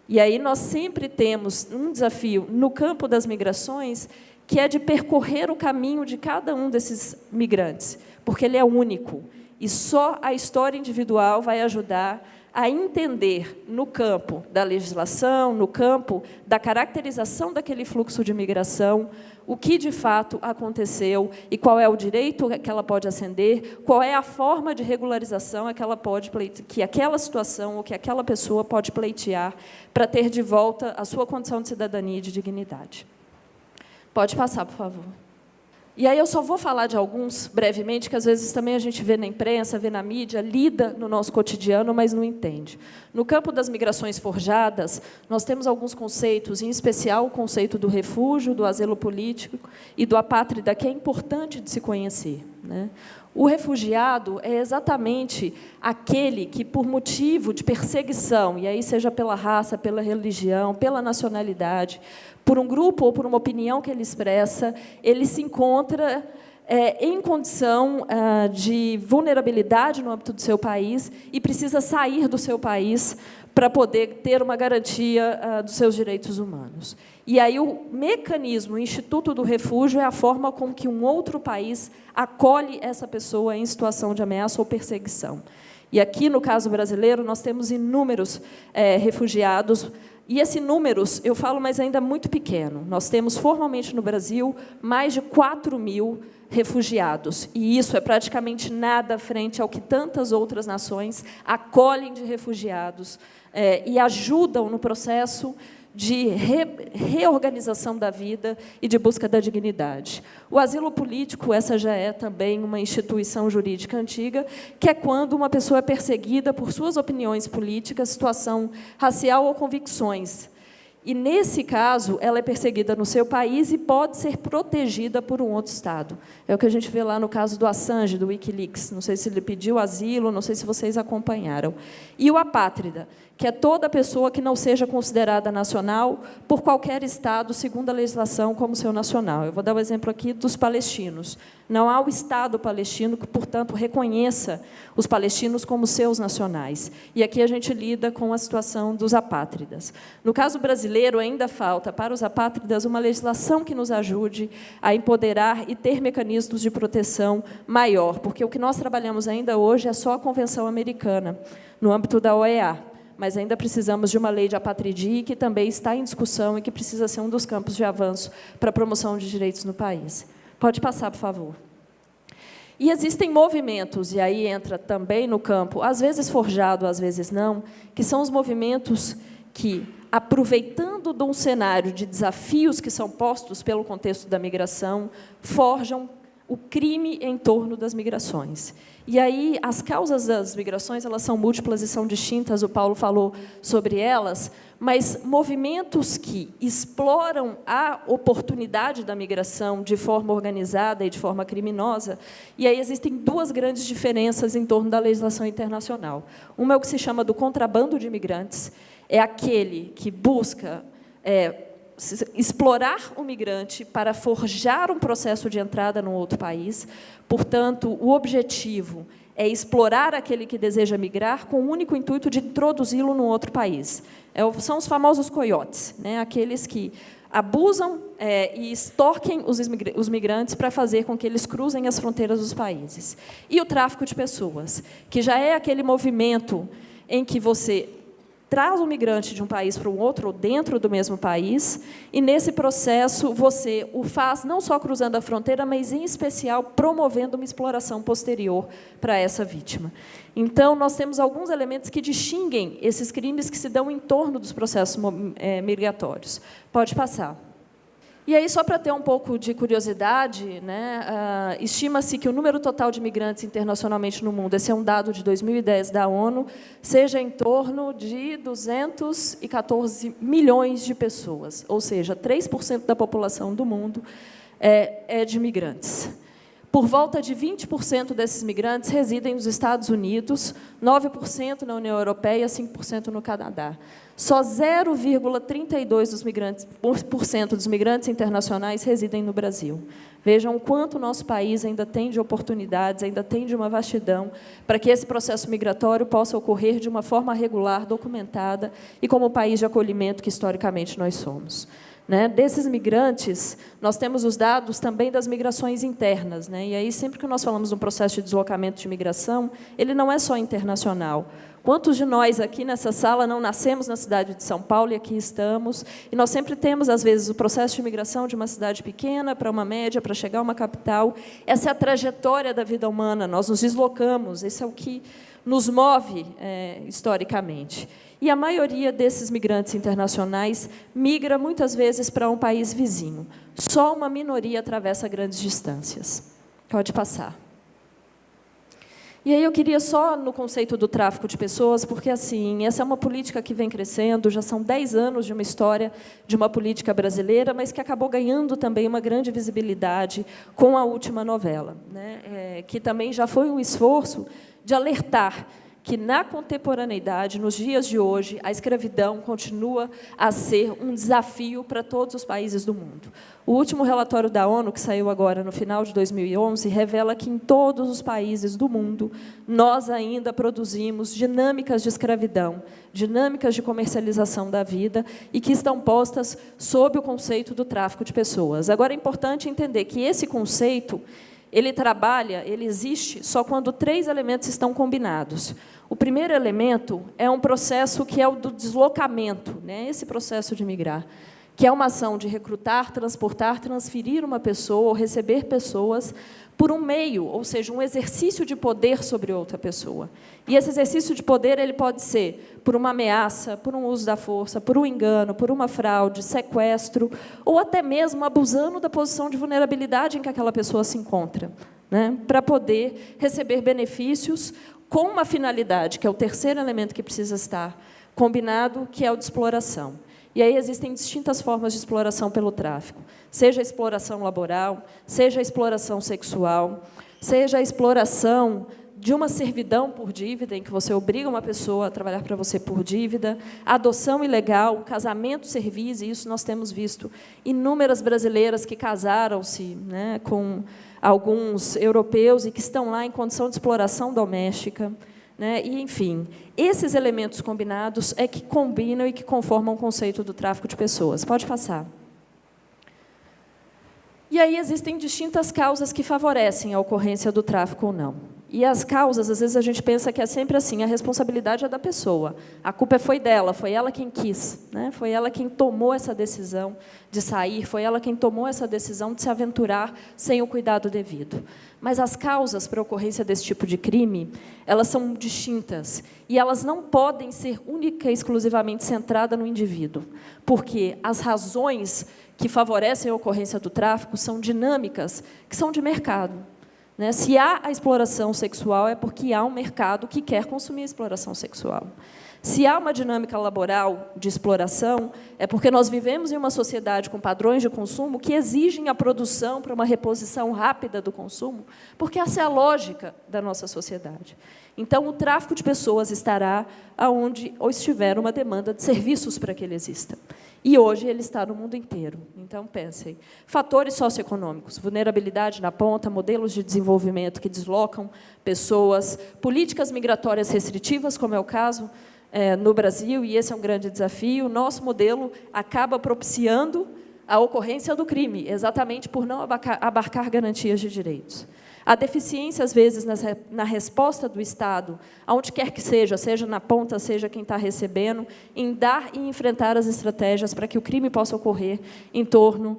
E aí nós sempre temos um desafio no campo das migrações, que é de percorrer o caminho de cada um desses migrantes, porque ele é único. E só a história individual vai ajudar a entender, no campo da legislação, no campo da caracterização daquele fluxo de migração, o que de fato aconteceu e qual é o direito que ela pode ascender, qual é a forma de regularização que aquela situação ou que aquela pessoa pode pleitear para ter de volta a sua condição de cidadania e de dignidade. Pode passar, por favor. E aí eu só vou falar de alguns, brevemente, que às vezes também a gente vê na imprensa, vê na mídia, lida no nosso cotidiano, mas não entende. No campo das migrações forjadas, nós temos alguns conceitos, em especial o conceito do refúgio, do asilo político e do apátrida, que é importante de se conhecer, né? O refugiado é exatamente aquele que, por motivo de perseguição, e aí seja pela raça, pela religião, pela nacionalidade, por um grupo ou por uma opinião que ele expressa, ele se encontra em condição de vulnerabilidade no âmbito do seu país e precisa sair do seu país para poder ter uma garantia dos seus direitos humanos. E aí o mecanismo, o Instituto do Refúgio, é a forma com que um outro país acolhe essa pessoa em situação de ameaça ou perseguição. E aqui, no caso brasileiro, nós temos inúmeros refugiados. E esse números, eu falo, mas ainda muito pequeno. Nós temos, formalmente, no Brasil, mais de 4.000 refugiados. E isso é praticamente nada frente ao que tantas outras nações acolhem de refugiados e ajudam no processo de reorganização da vida e de busca da dignidade. O asilo político, essa já é também uma instituição jurídica antiga, que é quando uma pessoa é perseguida por suas opiniões políticas, situação racial ou convicções. E, nesse caso, ela é perseguida no seu país e pode ser protegida por um outro Estado. É o que a gente vê lá no caso do Assange, do Wikileaks. Não sei se ele pediu asilo, não sei se vocês acompanharam. E o apátrida, que é toda pessoa que não seja considerada nacional por qualquer Estado, segundo a legislação, como seu nacional. Eu vou dar o exemplo aqui dos palestinos. Não há o Estado palestino que, portanto, reconheça os palestinos como seus nacionais. E aqui a gente lida com a situação dos apátridas. No caso brasileiro, ainda falta para os apátridas uma legislação que nos ajude a empoderar e ter mecanismos de proteção maior, porque o que nós trabalhamos ainda hoje é só a Convenção Americana, no âmbito da OEA. Mas ainda precisamos de uma lei de apatridia, que também está em discussão e que precisa ser um dos campos de avanço para a promoção de direitos no país. Pode passar, por favor. E existem movimentos, e aí entra também no campo, às vezes forjado, às vezes não, que são os movimentos que, aproveitando de um cenário de desafios que são postos pelo contexto da migração, forjam o crime em torno das migrações. E aí, as causas das migrações, elas são múltiplas e são distintas, o Paulo falou sobre elas, mas movimentos que exploram a oportunidade da migração de forma organizada e de forma criminosa, e aí existem duas grandes diferenças em torno da legislação internacional. Uma é o que se chama do contrabando de imigrantes, é aquele que busca explorar o migrante para forjar um processo de entrada num outro país. Portanto, o objetivo é explorar aquele que deseja migrar com o único intuito de introduzi-lo num outro país. São os famosos coiotes, né? Aqueles que abusam e extorquem os migrantes para fazer com que eles cruzem as fronteiras dos países. E o tráfico de pessoas, que já é aquele movimento em que você traz o migrante de um país para um outro, ou dentro do mesmo país, e, nesse processo, você o faz não só cruzando a fronteira, mas, em especial, promovendo uma exploração posterior para essa vítima. Então, nós temos alguns elementos que distinguem esses crimes que se dão em torno dos processos migratórios. Pode passar. E aí, só para ter um pouco de curiosidade, né, estima-se que o número total de imigrantes internacionalmente no mundo, esse é um dado de 2010 da ONU, seja em torno de 214 milhões de pessoas, ou seja, 3% da população do mundo é de imigrantes. Por volta de 20% desses migrantes residem nos Estados Unidos, 9% na União Europeia e 5% no Canadá. Só 0,32% dos migrantes internacionais residem no Brasil. Vejam o quanto o nosso país ainda tem de oportunidades, ainda tem de uma vastidão, para que esse processo migratório possa ocorrer de uma forma regular, documentada, e como país de acolhimento que, historicamente, nós somos. Né? Desses migrantes, nós temos os dados também das migrações internas. Né? E aí, sempre que nós falamos de um processo de deslocamento de migração, ele não é só internacional. Quantos de nós aqui nessa sala não nascemos na cidade de São Paulo e aqui estamos? E nós sempre temos, às vezes, o processo de migração de uma cidade pequena para uma média, para chegar a uma capital. Essa é a trajetória da vida humana, nós nos deslocamos, esse é o que nos move historicamente. E a maioria desses migrantes internacionais migra, muitas vezes, para um país vizinho. Só uma minoria atravessa grandes distâncias. Pode passar. E aí eu queria só no conceito do tráfico de pessoas, porque assim, essa é uma política que vem crescendo, já são 10 anos de uma história de uma política brasileira, mas que acabou ganhando também uma grande visibilidade com a última novela, né? Que também já foi um esforço de alertar que, na contemporaneidade, nos dias de hoje, a escravidão continua a ser um desafio para todos os países do mundo. O último relatório da ONU, que saiu agora no final de 2011, revela que, em todos os países do mundo, nós ainda produzimos dinâmicas de escravidão, dinâmicas de comercialização da vida, e que estão postas sob o conceito do tráfico de pessoas. Agora, é importante entender que esse conceito ele existe só quando 3 elementos estão combinados. O primeiro elemento é um processo que é o do deslocamento, né? Esse processo de migrar, que é uma ação de recrutar, transportar, transferir uma pessoa ou receber pessoas por um meio, ou seja, um exercício de poder sobre outra pessoa. E esse exercício de poder ele pode ser por uma ameaça, por um uso da força, por um engano, por uma fraude, sequestro, ou até mesmo abusando da posição de vulnerabilidade em que aquela pessoa se encontra, né, para poder receber benefícios com uma finalidade, que é o terceiro elemento que precisa estar combinado, que é o de exploração. E aí existem distintas formas de exploração pelo tráfico, seja a exploração laboral, seja a exploração sexual, seja a exploração de uma servidão por dívida, em que você obriga uma pessoa a trabalhar para você por dívida, adoção ilegal, casamento serviço, e isso nós temos visto inúmeras brasileiras que casaram-se, né, com alguns europeus e que estão lá em condição de exploração doméstica, né? E, enfim, esses elementos combinados é que combinam e que conformam o conceito do tráfico de pessoas. Pode passar. E aí existem distintas causas que favorecem a ocorrência do tráfico ou não. E as causas, às vezes, a gente pensa que é sempre assim, a responsabilidade é da pessoa. A culpa foi dela, foi ela quem quis, né? Foi ela quem tomou essa decisão de sair, foi ela quem tomou essa decisão de se aventurar sem o cuidado devido. Mas as causas para a ocorrência desse tipo de crime, elas são distintas. E elas não podem ser única e exclusivamente centradas no indivíduo. Porque as razões que favorecem a ocorrência do tráfico são dinâmicas que são de mercado. Né? Se há a exploração sexual, é porque há um mercado que quer consumir a exploração sexual. Se há uma dinâmica laboral de exploração, é porque nós vivemos em uma sociedade com padrões de consumo que exigem a produção para uma reposição rápida do consumo, porque essa é a lógica da nossa sociedade. Então, o tráfico de pessoas estará onde estiver uma demanda de serviços para que ele exista. E hoje ele está no mundo inteiro. Então, pensem. Fatores socioeconômicos, vulnerabilidade na ponta, modelos de desenvolvimento que deslocam pessoas, políticas migratórias restritivas, como é o caso no Brasil, e esse é um grande desafio. O nosso modelo acaba propiciando a ocorrência do crime, exatamente por não abarcar garantias de direitos. A deficiência, às vezes, na resposta do Estado, aonde quer que seja na ponta, seja quem está recebendo, em dar e enfrentar as estratégias para que o crime possa ocorrer em torno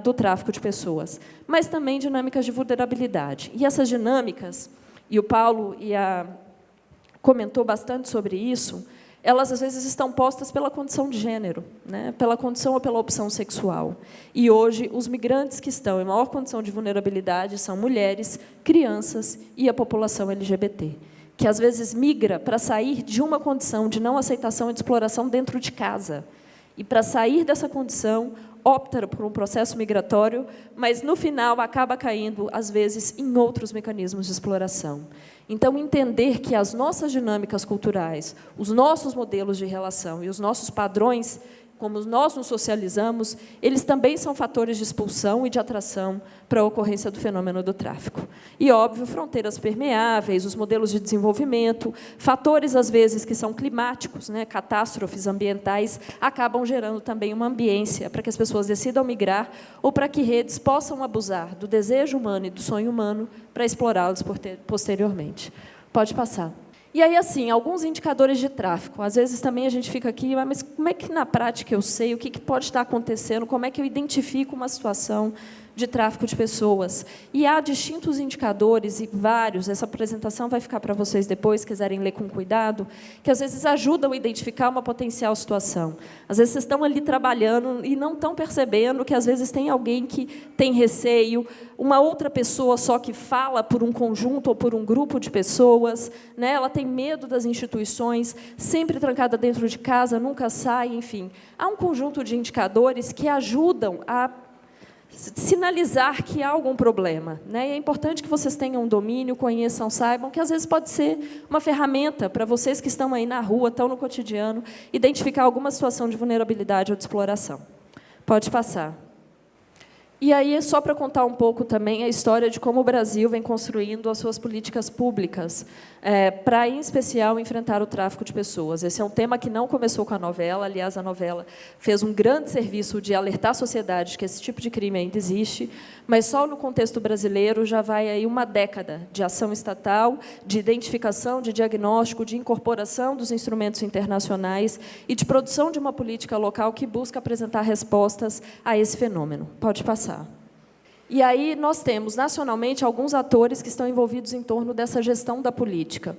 do tráfico de pessoas. Mas também dinâmicas de vulnerabilidade. E essas dinâmicas, e o Paulo comentou bastante sobre isso, elas, às vezes, estão postas pela condição de gênero, né? Pela condição ou pela opção sexual. E, hoje, os migrantes que estão em maior condição de vulnerabilidade são mulheres, crianças e a população LGBT, que, às vezes, migra para sair de uma condição de não aceitação e de exploração dentro de casa. E, para sair dessa condição, opta por um processo migratório, mas, no final, acaba caindo, às vezes, em outros mecanismos de exploração. Então, entender que as nossas dinâmicas culturais, os nossos modelos de relação e os nossos padrões, como nós nos socializamos, eles também são fatores de expulsão e de atração para a ocorrência do fenômeno do tráfico. E, óbvio, fronteiras permeáveis, os modelos de desenvolvimento, fatores, às vezes, que são climáticos, né, catástrofes ambientais, acabam gerando também uma ambiência para que as pessoas decidam migrar ou para que redes possam abusar do desejo humano e do sonho humano para explorá-los posteriormente. Pode passar. E aí, assim, alguns indicadores de tráfico. Às vezes também a gente fica aqui, mas como é que na prática eu sei o que pode estar acontecendo, como é que eu identifico uma situação de tráfico de pessoas? E há distintos indicadores, e vários, essa apresentação vai ficar para vocês depois, se quiserem ler com cuidado, que às vezes ajudam a identificar uma potencial situação. Às vezes vocês estão ali trabalhando e não estão percebendo que às vezes tem alguém que tem receio, uma outra pessoa só que fala por um conjunto ou por um grupo de pessoas, né? Ela tem medo das instituições, sempre trancada dentro de casa, nunca sai, enfim. Há um conjunto de indicadores que ajudam a sinalizar que há algum problema, né? E é importante que vocês tenham um domínio, conheçam, saibam que às vezes pode ser uma ferramenta para vocês que estão aí na rua, estão no cotidiano, identificar alguma situação de vulnerabilidade ou de exploração. Pode passar. E aí, só para contar um pouco também a história de como o Brasil vem construindo as suas políticas públicas para, em especial, enfrentar o tráfico de pessoas. Esse é um tema que não começou com a novela, aliás, a novela fez um grande serviço de alertar a sociedade que esse tipo de crime ainda existe, mas só no contexto brasileiro já vai aí uma década de ação estatal, de identificação, de diagnóstico, de incorporação dos instrumentos internacionais e de produção de uma política local que busca apresentar respostas a esse fenômeno. Pode passar. E aí nós temos, nacionalmente, alguns atores que estão envolvidos em torno dessa gestão da política.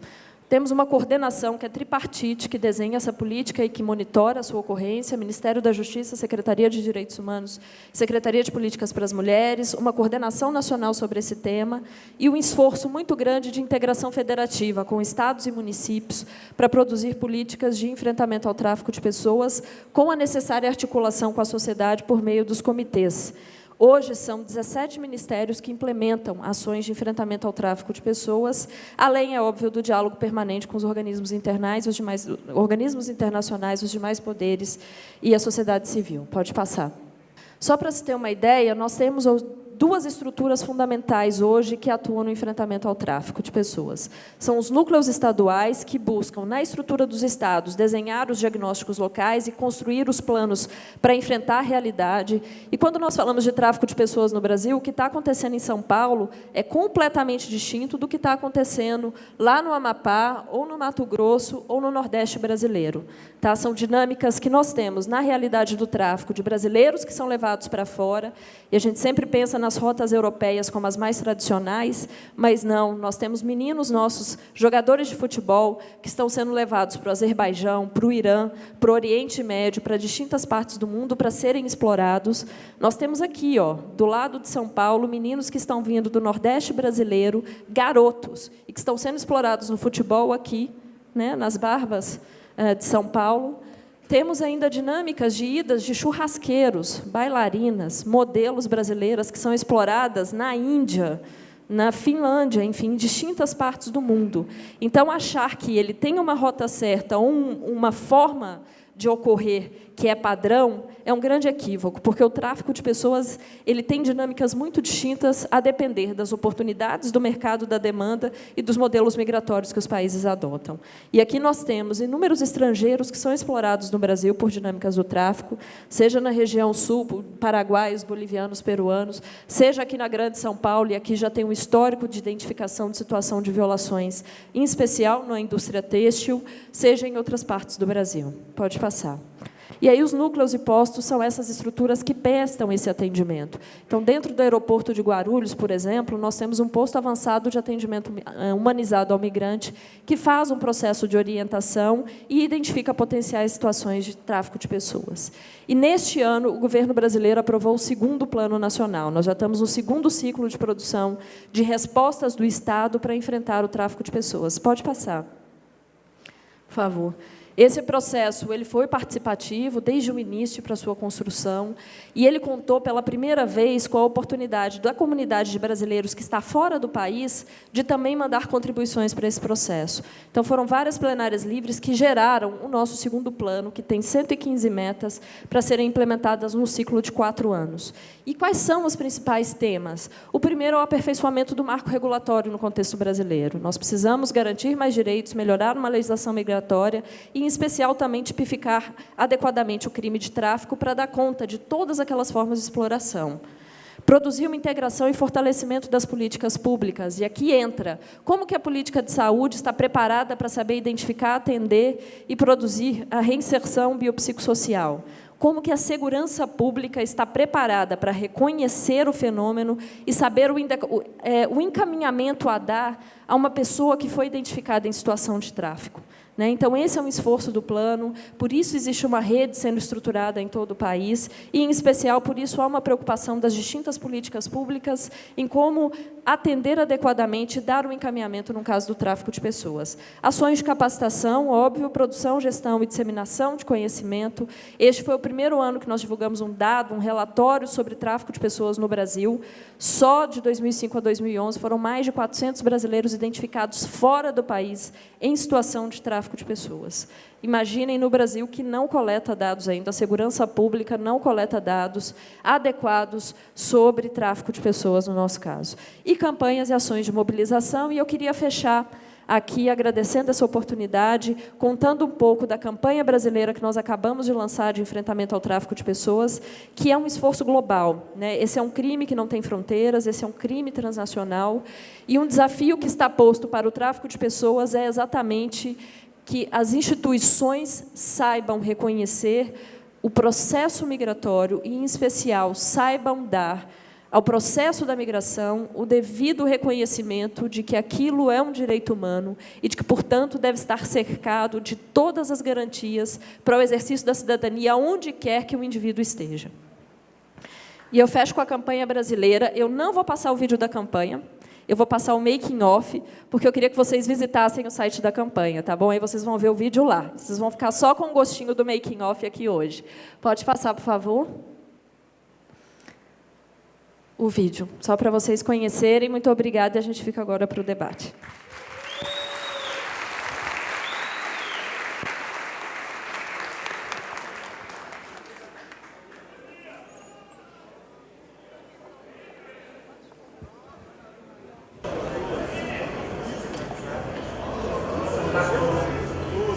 Temos uma coordenação que é tripartite, que desenha essa política e que monitora a sua ocorrência, Ministério da Justiça, Secretaria de Direitos Humanos, Secretaria de Políticas para as Mulheres, uma coordenação nacional sobre esse tema e um esforço muito grande de integração federativa com estados e municípios para produzir políticas de enfrentamento ao tráfico de pessoas com a necessária articulação com a sociedade por meio dos comitês. Hoje, são 17 ministérios que implementam ações de enfrentamento ao tráfico de pessoas, além, é óbvio, do diálogo permanente com os organismos organismos internacionais, os demais poderes e a sociedade civil. Pode passar. Só para se ter uma ideia, nós temos duas estruturas fundamentais hoje que atuam no enfrentamento ao tráfico de pessoas. São os núcleos estaduais, que buscam, na estrutura dos estados, desenhar os diagnósticos locais e construir os planos para enfrentar a realidade. E quando nós falamos de tráfico de pessoas no Brasil, o que está acontecendo em São Paulo é completamente distinto do que está acontecendo lá no Amapá, ou no Mato Grosso, ou no Nordeste brasileiro. Tá? São dinâmicas que nós temos na realidade do tráfico de brasileiros que são levados para fora, e a gente sempre pensa nas rotas europeias como as mais tradicionais, mas não, nós temos meninos nossos, jogadores de futebol, que estão sendo levados para o Azerbaijão, para o Irã, para o Oriente Médio, para distintas partes do mundo, para serem explorados. Nós temos aqui, do lado de São Paulo, meninos que estão vindo do Nordeste brasileiro, garotos, e que estão sendo explorados no futebol aqui, né, nas Barbas de São Paulo. Temos ainda dinâmicas de idas de churrasqueiros, bailarinas, modelos brasileiras que são exploradas na Índia, na Finlândia, enfim, em distintas partes do mundo. Então, achar que ele tem uma rota certa ou uma forma de ocorrer que é padrão, é um grande equívoco, porque o tráfico de pessoas ele tem dinâmicas muito distintas a depender das oportunidades do mercado, da demanda e dos modelos migratórios que os países adotam. E aqui nós temos inúmeros estrangeiros que são explorados no Brasil por dinâmicas do tráfico, seja na região sul, paraguaios, bolivianos, peruanos, seja aqui na Grande São Paulo, e aqui já tem um histórico de identificação de situação de violações, em especial na indústria têxtil, seja em outras partes do Brasil. Pode passar. E aí os núcleos e postos são essas estruturas que prestam esse atendimento. Então, dentro do aeroporto de Guarulhos, por exemplo, nós temos um posto avançado de atendimento humanizado ao migrante, que faz um processo de orientação e identifica potenciais situações de tráfico de pessoas. E, neste ano, o governo brasileiro aprovou o 2º Plano Nacional. Nós já estamos no 2º ciclo de produção de respostas do Estado para enfrentar o tráfico de pessoas. Pode passar, por favor. Esse processo ele foi participativo desde o início para a sua construção, e ele contou pela primeira vez com a oportunidade da comunidade de brasileiros que está fora do país de também mandar contribuições para esse processo. Então, foram várias plenárias livres que geraram o nosso 2º plano, que tem 115 metas para serem implementadas no ciclo de 4 anos. E quais são os principais temas? O primeiro é o aperfeiçoamento do marco regulatório no contexto brasileiro. Nós precisamos garantir mais direitos, melhorar uma legislação migratória e, em especial, também tipificar adequadamente o crime de tráfico para dar conta de todas aquelas formas de exploração. Produzir uma integração e fortalecimento das políticas públicas. E aqui entra como que a política de saúde está preparada para saber identificar, atender e produzir a reinserção biopsicossocial. Como que a segurança pública está preparada para reconhecer o fenômeno e saber o encaminhamento a dar a uma pessoa que foi identificada em situação de tráfico. Então, esse é um esforço do plano, por isso existe uma rede sendo estruturada em todo o país, e, em especial, por isso há uma preocupação das distintas políticas públicas em como atender adequadamente e dar um encaminhamento no caso do tráfico de pessoas. Ações de capacitação, óbvio, produção, gestão e disseminação de conhecimento. Este foi o primeiro ano que nós divulgamos um dado, um relatório sobre tráfico de pessoas no Brasil. Só de 2005 a 2011 foram mais de 400 brasileiros identificados fora do país em situação de tráfico de pessoas. Imaginem no Brasil que não coleta dados ainda, a segurança pública não coleta dados adequados sobre tráfico de pessoas, no nosso caso. E campanhas e ações de mobilização, e eu queria fechar aqui agradecendo essa oportunidade, contando um pouco da campanha brasileira que nós acabamos de lançar de enfrentamento ao tráfico de pessoas, que é um esforço global. Esse é um crime que não tem fronteiras, esse é um crime transnacional, e um desafio que está posto para o tráfico de pessoas é exatamente que as instituições saibam reconhecer o processo migratório e, em especial, saibam dar ao processo da migração o devido reconhecimento de que aquilo é um direito humano e de que, portanto, deve estar cercado de todas as garantias para o exercício da cidadania, onde quer que o indivíduo esteja. E eu fecho com a campanha brasileira. Eu não vou passar o vídeo da campanha, eu vou passar o making off, porque eu queria que vocês visitassem o site da campanha, tá bom? Aí vocês vão ver o vídeo lá. Vocês vão ficar só com o gostinho do making off aqui hoje. Pode passar, por favor? O vídeo, só para vocês conhecerem. Muito obrigada, e a gente fica agora para o debate.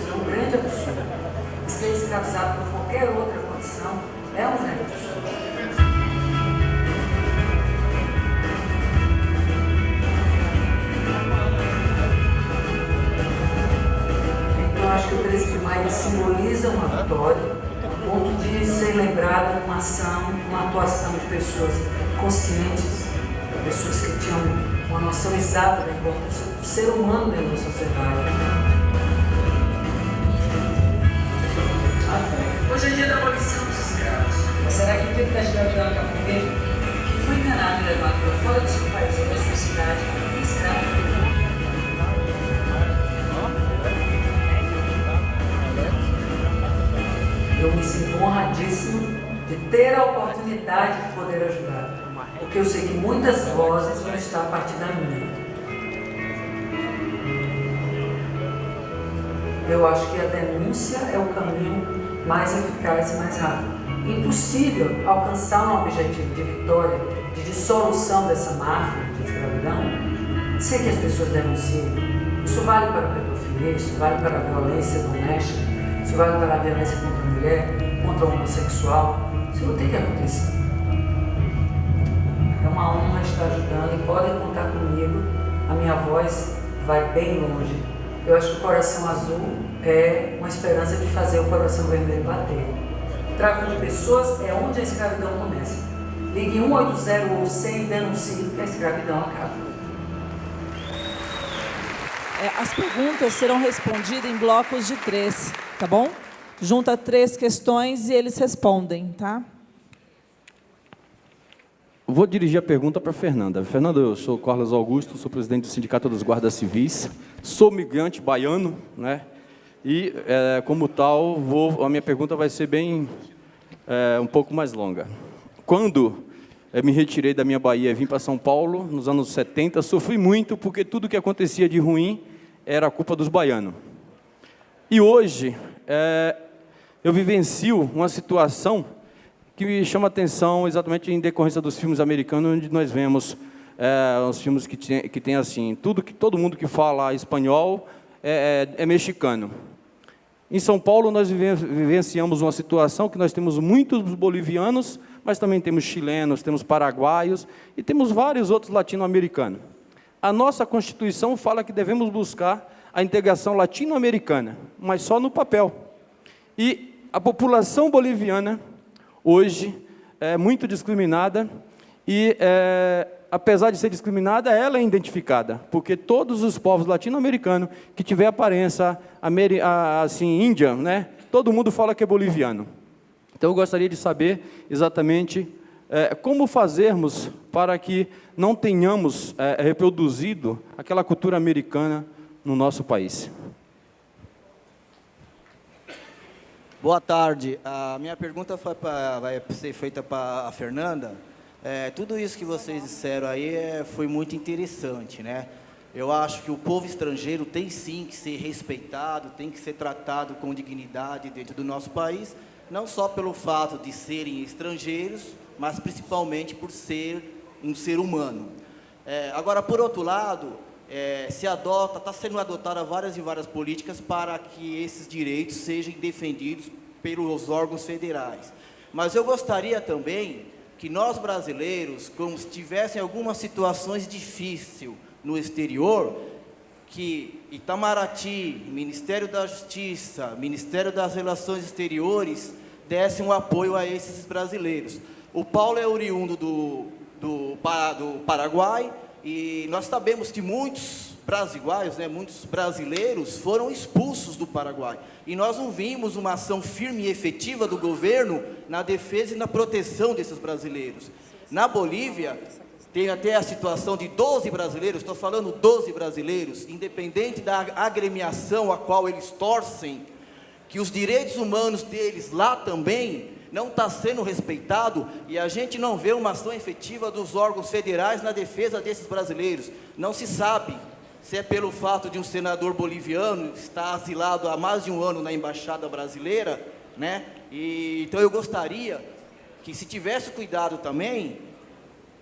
É um grande absurdo. Ser escravizado por qualquer outra condição é um grande absurdo. Então, acho que o 13 de maio simboliza uma vitória, a ponto de ser lembrada uma ação, uma atuação de pessoas conscientes, pessoas que tinham uma noção exata da importância do ser humano dentro da sociedade. Hoje é dia da abolição dos escravos. Mas será que o tempo da escravidão acabou mesmo? Quem foi enganado e levado para fora do seu país ou da sua cidade é escravo. Eu me sinto honradíssimo de ter a oportunidade de poder ajudar, porque eu sei que muitas vozes vão estar a partir da minha. Eu acho que a denúncia é o caminho mais eficaz e mais rápido. Impossível alcançar um objetivo de vitória, de dissolução dessa máfia de escravidão, sem que as pessoas denunciem. Isso vale para a pedofilia, isso vale para a violência doméstica, isso vale para a violência contra a mulher, contra o homossexual. Isso não tem que acontecer. É uma honra estar ajudando e podem contar comigo. A minha voz vai bem longe. Eu acho que o Coração Azul é uma esperança de fazer o Coração Vermelho bater. O tráfico de pessoas é onde a escravidão começa. Ligue 180 ou 100 e denuncie que a escravidão acaba. As perguntas serão respondidas em blocos de 3, tá bom? Junta 3 questões e eles respondem, tá? Vou dirigir a pergunta para a Fernanda. Fernanda, eu sou Carlos Augusto, sou presidente do Sindicato dos Guardas Civis, sou migrante baiano, né? E, como tal, a minha pergunta vai ser bem, um pouco mais longa. Quando me retirei da minha Bahia e vim para São Paulo, nos anos 70, sofri muito, porque tudo que acontecia de ruim era culpa dos baianos. E hoje, eu vivencio uma situação que me chama a atenção exatamente em decorrência dos filmes americanos, onde nós vemos os filmes que tem assim, todo mundo que fala espanhol é mexicano. Em São Paulo, nós vivenciamos uma situação que nós temos muitos bolivianos, mas também temos chilenos, temos paraguaios e temos vários outros latino-americanos. A nossa Constituição fala que devemos buscar a integração latino-americana, mas só no papel. E a população boliviana, hoje, é muito discriminada e, apesar de ser discriminada, ela é identificada, porque todos os povos latino-americanos que tiver aparência assim, índia, né, todo mundo fala que é boliviano. Então, eu gostaria de saber exatamente como fazermos para que não tenhamos reproduzido aquela cultura americana no nosso país. Boa tarde. A minha pergunta vai ser feita para a Fernanda. Tudo isso que vocês disseram aí foi muito interessante, né? Eu acho que o povo estrangeiro tem sim que ser respeitado, tem que ser tratado com dignidade dentro do nosso país, não só pelo fato de serem estrangeiros, mas principalmente por ser um ser humano. Agora, por outro lado, está sendo adotada várias e várias políticas para que esses direitos sejam defendidos pelos órgãos federais. Mas eu gostaria também que nós brasileiros, como se tivessem algumas situações difíceis no exterior, que Itamaraty, Ministério da Justiça, Ministério das Relações Exteriores, dessem um apoio a esses brasileiros. O Paulo é oriundo do Paraguai, e nós sabemos que muitos brasileiros, muitos brasileiros foram expulsos do Paraguai. E nós não vimos uma ação firme e efetiva do governo na defesa e na proteção desses brasileiros. Na Bolívia, tem até a situação de 12 brasileiros, estou falando 12 brasileiros, independente da agremiação a qual eles torcem, que os direitos humanos deles lá também não está sendo respeitado, e a gente não vê uma ação efetiva dos órgãos federais na defesa desses brasileiros. Não se sabe se é pelo fato de um senador boliviano estar asilado há mais de um ano na embaixada brasileira, né? Então eu gostaria que se tivesse cuidado também,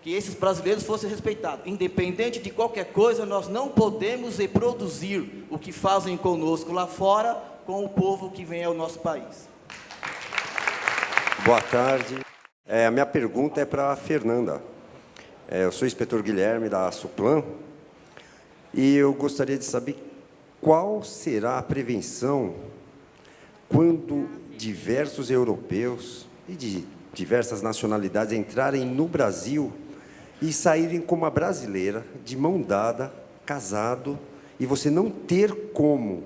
que esses brasileiros fossem respeitados. Independente de qualquer coisa, nós não podemos reproduzir o que fazem conosco lá fora com o povo que vem ao nosso país. Boa tarde. A minha pergunta é para a Fernanda. Eu sou o inspetor Guilherme, da Suplan, e eu gostaria de saber qual será a prevenção quando diversos europeus e de diversas nacionalidades entrarem no Brasil e saírem como a brasileira, de mão dada, casado, e você não ter como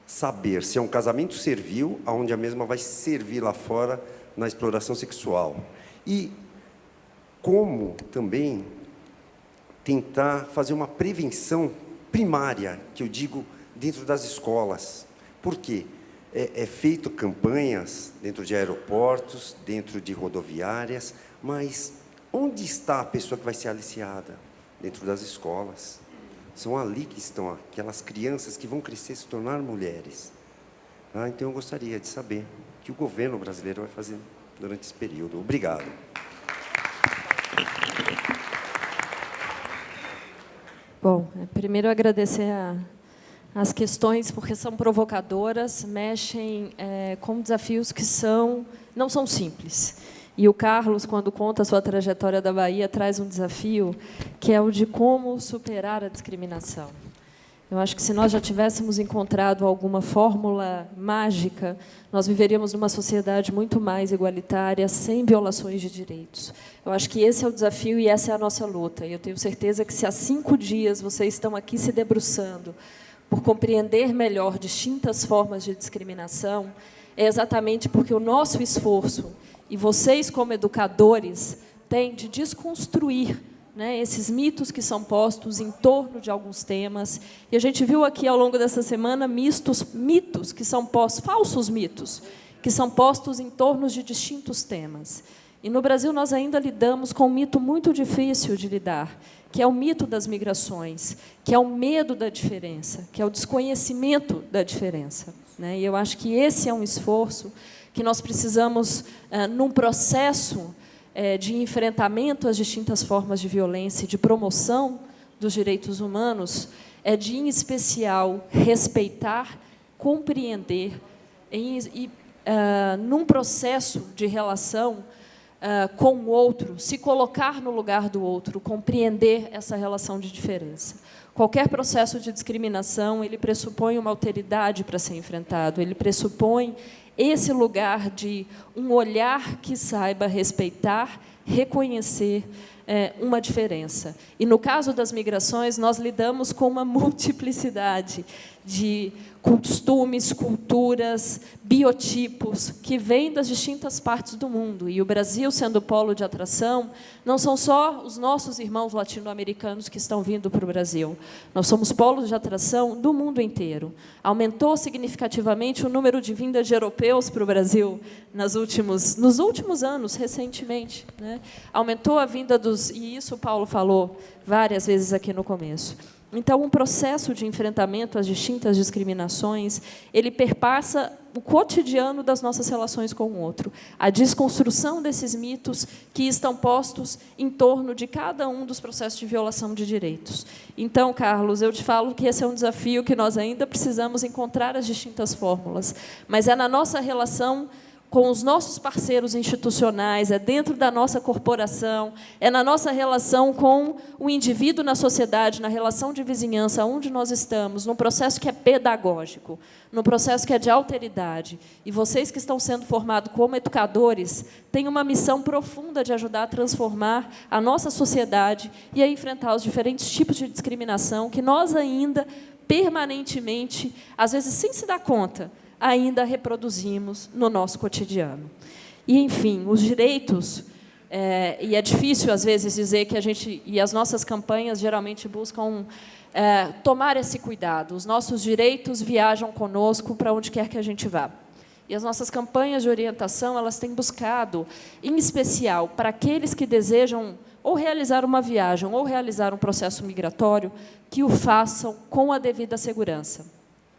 saber se é um casamento servil, onde a mesma vai servir lá fora na exploração sexual. E como também tentar fazer uma prevenção primária, que eu digo, dentro das escolas. Por quê? É feito campanhas dentro de aeroportos, dentro de rodoviárias, mas onde está a pessoa que vai ser aliciada? Dentro das escolas. São ali que estão aquelas crianças que vão crescer, se tornar mulheres. Então, eu gostaria de saber o que o governo brasileiro vai fazer durante esse período. Obrigado. Bom, primeiro agradecer as questões, porque são provocadoras, mexem com desafios que não são simples. E o Carlos, quando conta a sua trajetória da Bahia, traz um desafio, que é o de como superar a discriminação. Eu acho que se nós já tivéssemos encontrado alguma fórmula mágica, nós viveríamos numa sociedade muito mais igualitária, sem violações de direitos. Eu acho que esse é o desafio e essa é a nossa luta. E eu tenho certeza que se há 5 dias vocês estão aqui se debruçando por compreender melhor distintas formas de discriminação, é exatamente porque o nosso esforço, e vocês como educadores, têm de desconstruir esses mitos que são postos em torno de alguns temas. E a gente viu aqui, ao longo dessa semana, mitos que são postos, falsos mitos, que são postos em torno de distintos temas. E no Brasil nós ainda lidamos com um mito muito difícil de lidar, que é o mito das migrações, que é o medo da diferença, que é o desconhecimento da diferença. E eu acho que esse é um esforço que nós precisamos, num processo de enfrentamento às distintas formas de violência e de promoção dos direitos humanos, de, em especial, respeitar compreender, num processo de relação com o outro, se colocar no lugar do outro, compreender essa relação de diferença. Qualquer processo de discriminação, ele pressupõe uma alteridade para ser enfrentado, ele pressupõe esse lugar de um olhar que saiba respeitar, reconhecer uma diferença. E, no caso das migrações, nós lidamos com uma multiplicidade de costumes, culturas, biotipos, que vêm das distintas partes do mundo. E o Brasil, sendo polo de atração, não são só os nossos irmãos latino-americanos que estão vindo para o Brasil. Nós somos polos de atração do mundo inteiro. Aumentou significativamente o número de vindas de europeus para o Brasil nos últimos anos, recentemente, né? Aumentou a vinda dos... E isso o Paulo falou várias vezes aqui no começo. Então, um processo de enfrentamento às distintas discriminações, ele perpassa o cotidiano das nossas relações com o outro, a desconstrução desses mitos que estão postos em torno de cada um dos processos de violação de direitos. Então, Carlos, eu te falo que esse é um desafio que nós ainda precisamos encontrar as distintas fórmulas, mas é na nossa relação com os nossos parceiros institucionais, é dentro da nossa corporação, é na nossa relação com o indivíduo na sociedade, na relação de vizinhança, onde nós estamos, num processo que é pedagógico, num processo que é de alteridade. E vocês que estão sendo formados como educadores têm uma missão profunda de ajudar a transformar a nossa sociedade e a enfrentar os diferentes tipos de discriminação que nós ainda, permanentemente, às vezes sem se dar conta, ainda reproduzimos no nosso cotidiano. E, enfim, os direitos, e é difícil, às vezes, dizer que as nossas campanhas geralmente buscam tomar esse cuidado. Os nossos direitos viajam conosco para onde quer que a gente vá. E as nossas campanhas de orientação, elas têm buscado, em especial, para aqueles que desejam ou realizar uma viagem ou realizar um processo migratório, que o façam com a devida segurança.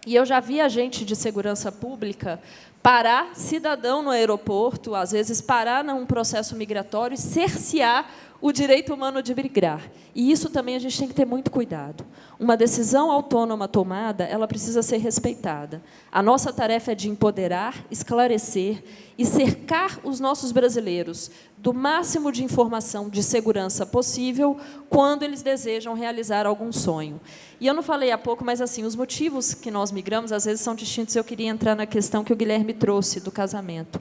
E eu já vi agente de segurança pública parar cidadão no aeroporto, às vezes parar num processo migratório e cercear o direito humano de migrar. E isso também a gente tem que ter muito cuidado. Uma decisão autônoma tomada, ela precisa ser respeitada. A nossa tarefa é de empoderar, esclarecer e cercar os nossos brasileiros do máximo de informação de segurança possível quando eles desejam realizar algum sonho. E eu não falei há pouco, mas assim, os motivos que nós migramos, às vezes, são distintos. Eu queria entrar na questão que o Guilherme trouxe do casamento.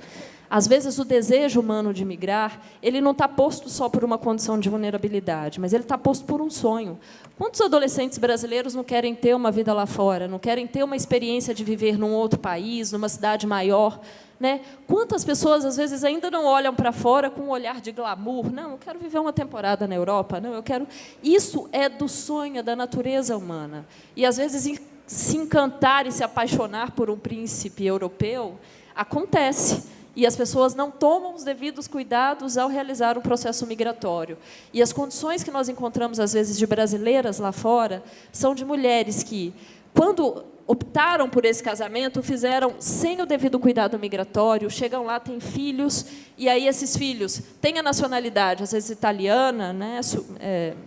Às vezes, o desejo humano de migrar, ele não está posto só por uma condição de vulnerabilidade, mas ele está posto por um sonho. Quantos adolescentes brasileiros não querem ter uma vida lá fora, não querem ter uma experiência de viver num outro país, numa cidade maior, né? Quantas pessoas, às vezes, ainda não olham para fora com um olhar de glamour? Não, eu quero viver uma temporada na Europa. Não, eu quero... Isso é do sonho, é da natureza humana. E, às vezes, se encantar e se apaixonar por um príncipe europeu acontece. E as pessoas não tomam os devidos cuidados ao realizar um processo migratório. E as condições que nós encontramos, às vezes, de brasileiras lá fora, são de mulheres que, quando optaram por esse casamento, fizeram sem o devido cuidado migratório, chegam lá, têm filhos, e aí esses filhos têm a nacionalidade, às vezes italiana, né,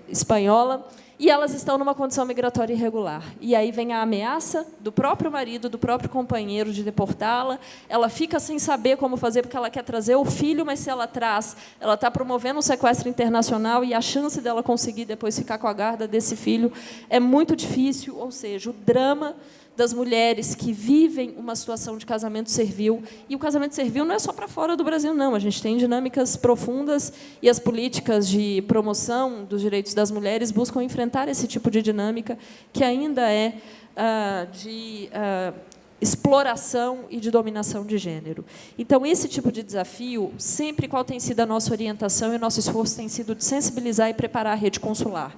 espanhola, e elas estão numa condição migratória irregular. E aí vem a ameaça do próprio marido, do próprio companheiro de deportá-la, ela fica sem saber como fazer, porque ela quer trazer o filho, mas se ela traz, ela está promovendo um sequestro internacional, e a chance dela conseguir depois ficar com a guarda desse filho é muito difícil, ou seja, o drama das mulheres que vivem uma situação de casamento servil. E o casamento servil não é só para fora do Brasil, não. A gente tem dinâmicas profundas e as políticas de promoção dos direitos das mulheres buscam enfrentar esse tipo de dinâmica que ainda é de exploração e de dominação de gênero. Então, esse tipo de desafio, sempre qual tem sido a nossa orientação e o nosso esforço tem sido de sensibilizar e preparar a rede consular.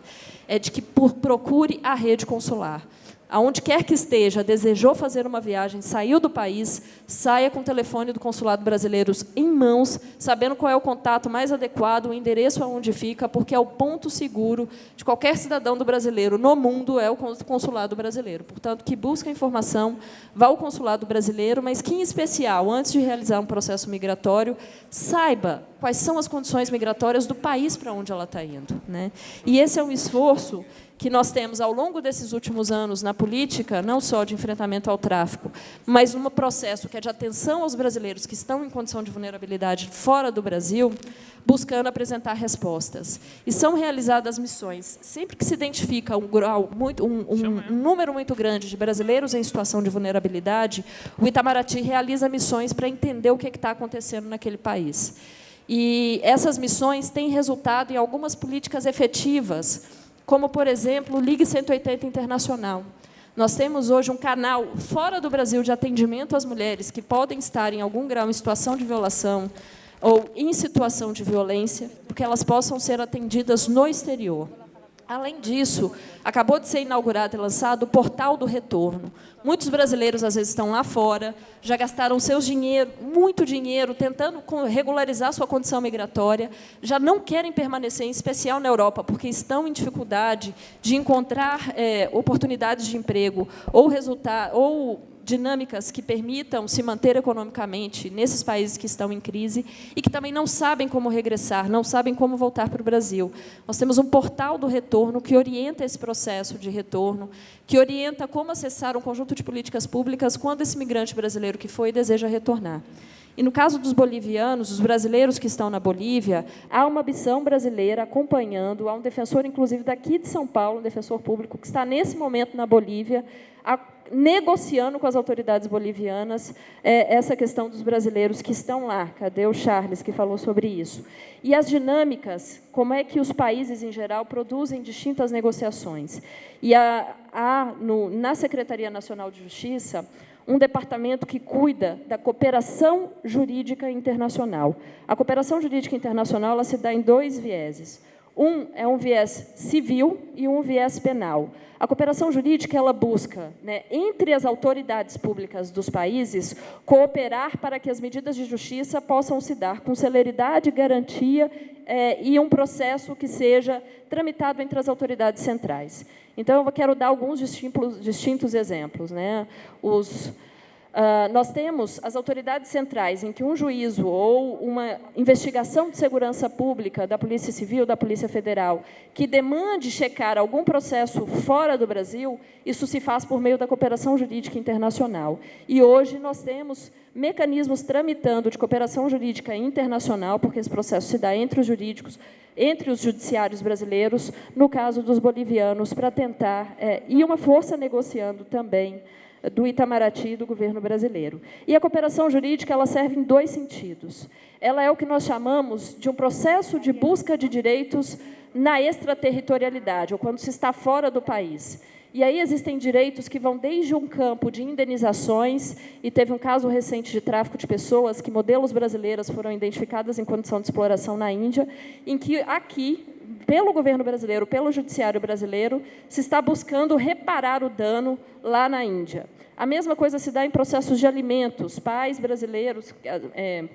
É de que procure a rede consular. Aonde quer que esteja, desejou fazer uma viagem, saiu do país, saia com o telefone do consulado brasileiro em mãos, sabendo qual é o contato mais adequado, o endereço aonde fica, porque é o ponto seguro de qualquer cidadão do brasileiro no mundo é o consulado brasileiro. Portanto, que busque informação, vá ao consulado brasileiro, mas que, em especial, antes de realizar um processo migratório, saiba quais são as condições migratórias do país para onde ela está indo, né? E esse é um esforço que nós temos ao longo desses últimos anos na política, não só de enfrentamento ao tráfico, mas um processo que é de atenção aos brasileiros que estão em condição de vulnerabilidade fora do Brasil, buscando apresentar respostas. E são realizadas missões. Sempre que se identifica um número muito grande de brasileiros em situação de vulnerabilidade, o Itamaraty realiza missões para entender o que está acontecendo naquele país. E essas missões têm resultado em algumas políticas efetivas, como, por exemplo, o Ligue 180 Internacional. Nós temos hoje um canal fora do Brasil de atendimento às mulheres que podem estar em algum grau em situação de violação ou em situação de violência, porque elas possam ser atendidas no exterior. Além disso, acabou de ser inaugurado e lançado o Portal do Retorno. Muitos brasileiros, às vezes, estão lá fora, já gastaram seus dinheiro, muito dinheiro, tentando regularizar sua condição migratória, já não querem permanecer, em especial na Europa, porque estão em dificuldade de encontrar oportunidades de emprego ou dinâmicas que permitam se manter economicamente nesses países que estão em crise e que também não sabem como regressar, não sabem como voltar para o Brasil. Nós temos um portal do retorno que orienta esse processo de retorno, que orienta como acessar um conjunto de políticas públicas quando esse migrante brasileiro que foi deseja retornar. E, no caso dos bolivianos, os brasileiros que estão na Bolívia, há uma missão brasileira acompanhando, há um defensor, inclusive, daqui de São Paulo, um defensor público, que está, nesse momento, na Bolívia, negociando com as autoridades bolivianas essa questão dos brasileiros que estão lá. Cadê o Charles, que falou sobre isso? E as dinâmicas, como é que os países, em geral, produzem distintas negociações. E na Secretaria Nacional de Justiça, um departamento que cuida da cooperação jurídica internacional. A cooperação jurídica internacional ela se dá em dois vieses. Um é um viés civil e um viés penal. A cooperação jurídica ela busca, entre as autoridades públicas dos países, cooperar para que as medidas de justiça possam se dar com celeridade, garantia e um processo que seja tramitado entre as autoridades centrais. Então, eu quero dar alguns distintos exemplos. Nós temos as autoridades centrais, em que um juízo ou uma investigação de segurança pública da Polícia Civil, da Polícia Federal, que demande checar algum processo fora do Brasil, isso se faz por meio da cooperação jurídica internacional. E hoje nós temos mecanismos tramitando de cooperação jurídica internacional, porque esse processo se dá entre os jurídicos, entre os judiciários brasileiros, no caso dos bolivianos, para tentar, e uma força negociando também, do Itamaraty e do governo brasileiro. E a cooperação jurídica ela serve em dois sentidos. Ela é o que nós chamamos de um processo de busca de direitos na extraterritorialidade, ou quando se está fora do país. E aí existem direitos que vão desde um campo de indenizações, e teve um caso recente de tráfico de pessoas, que modelos brasileiras foram identificadas em condição de exploração na Índia, em que aqui, pelo governo brasileiro, pelo judiciário brasileiro, se está buscando reparar o dano lá na Índia. A mesma coisa se dá em processos de alimentos, pais brasileiros,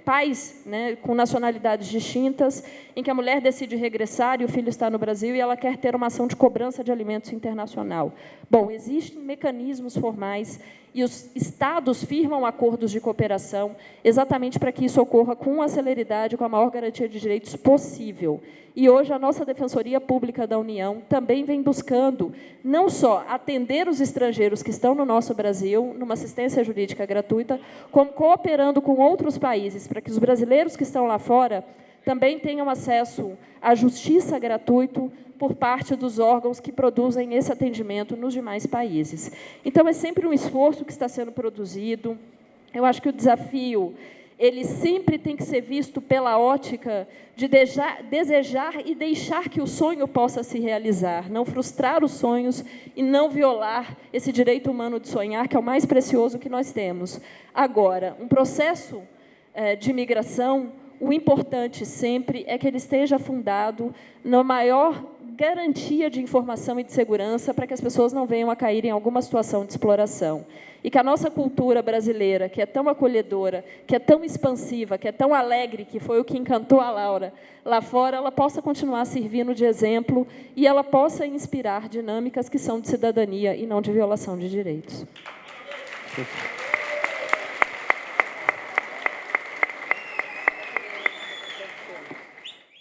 pais com nacionalidades distintas, em que a mulher decide regressar e o filho está no Brasil e ela quer ter uma ação de cobrança de alimentos internacional. Bom, existem mecanismos formais e os estados firmam acordos de cooperação exatamente para que isso ocorra com a celeridade, com a maior garantia de direitos possível. E hoje a nossa Defensoria Pública da União também vem buscando não só atender os estrangeiros que estão no nosso Brasil, numa assistência jurídica gratuita, como cooperando com outros países para que os brasileiros que estão lá fora também tenham acesso à justiça gratuito por parte dos órgãos que produzem esse atendimento nos demais países. Então, é sempre um esforço que está sendo produzido. Eu acho que o desafio ele sempre tem que ser visto pela ótica de desejar e deixar que o sonho possa se realizar, não frustrar os sonhos e não violar esse direito humano de sonhar, que é o mais precioso que nós temos. Agora, um processo de imigração, o importante sempre é que ele esteja fundado na maior garantia de informação e de segurança para que as pessoas não venham a cair em alguma situação de exploração. E que a nossa cultura brasileira, que é tão acolhedora, que é tão expansiva, que é tão alegre, que foi o que encantou a Laura lá fora, ela possa continuar servindo de exemplo e ela possa inspirar dinâmicas que são de cidadania e não de violação de direitos.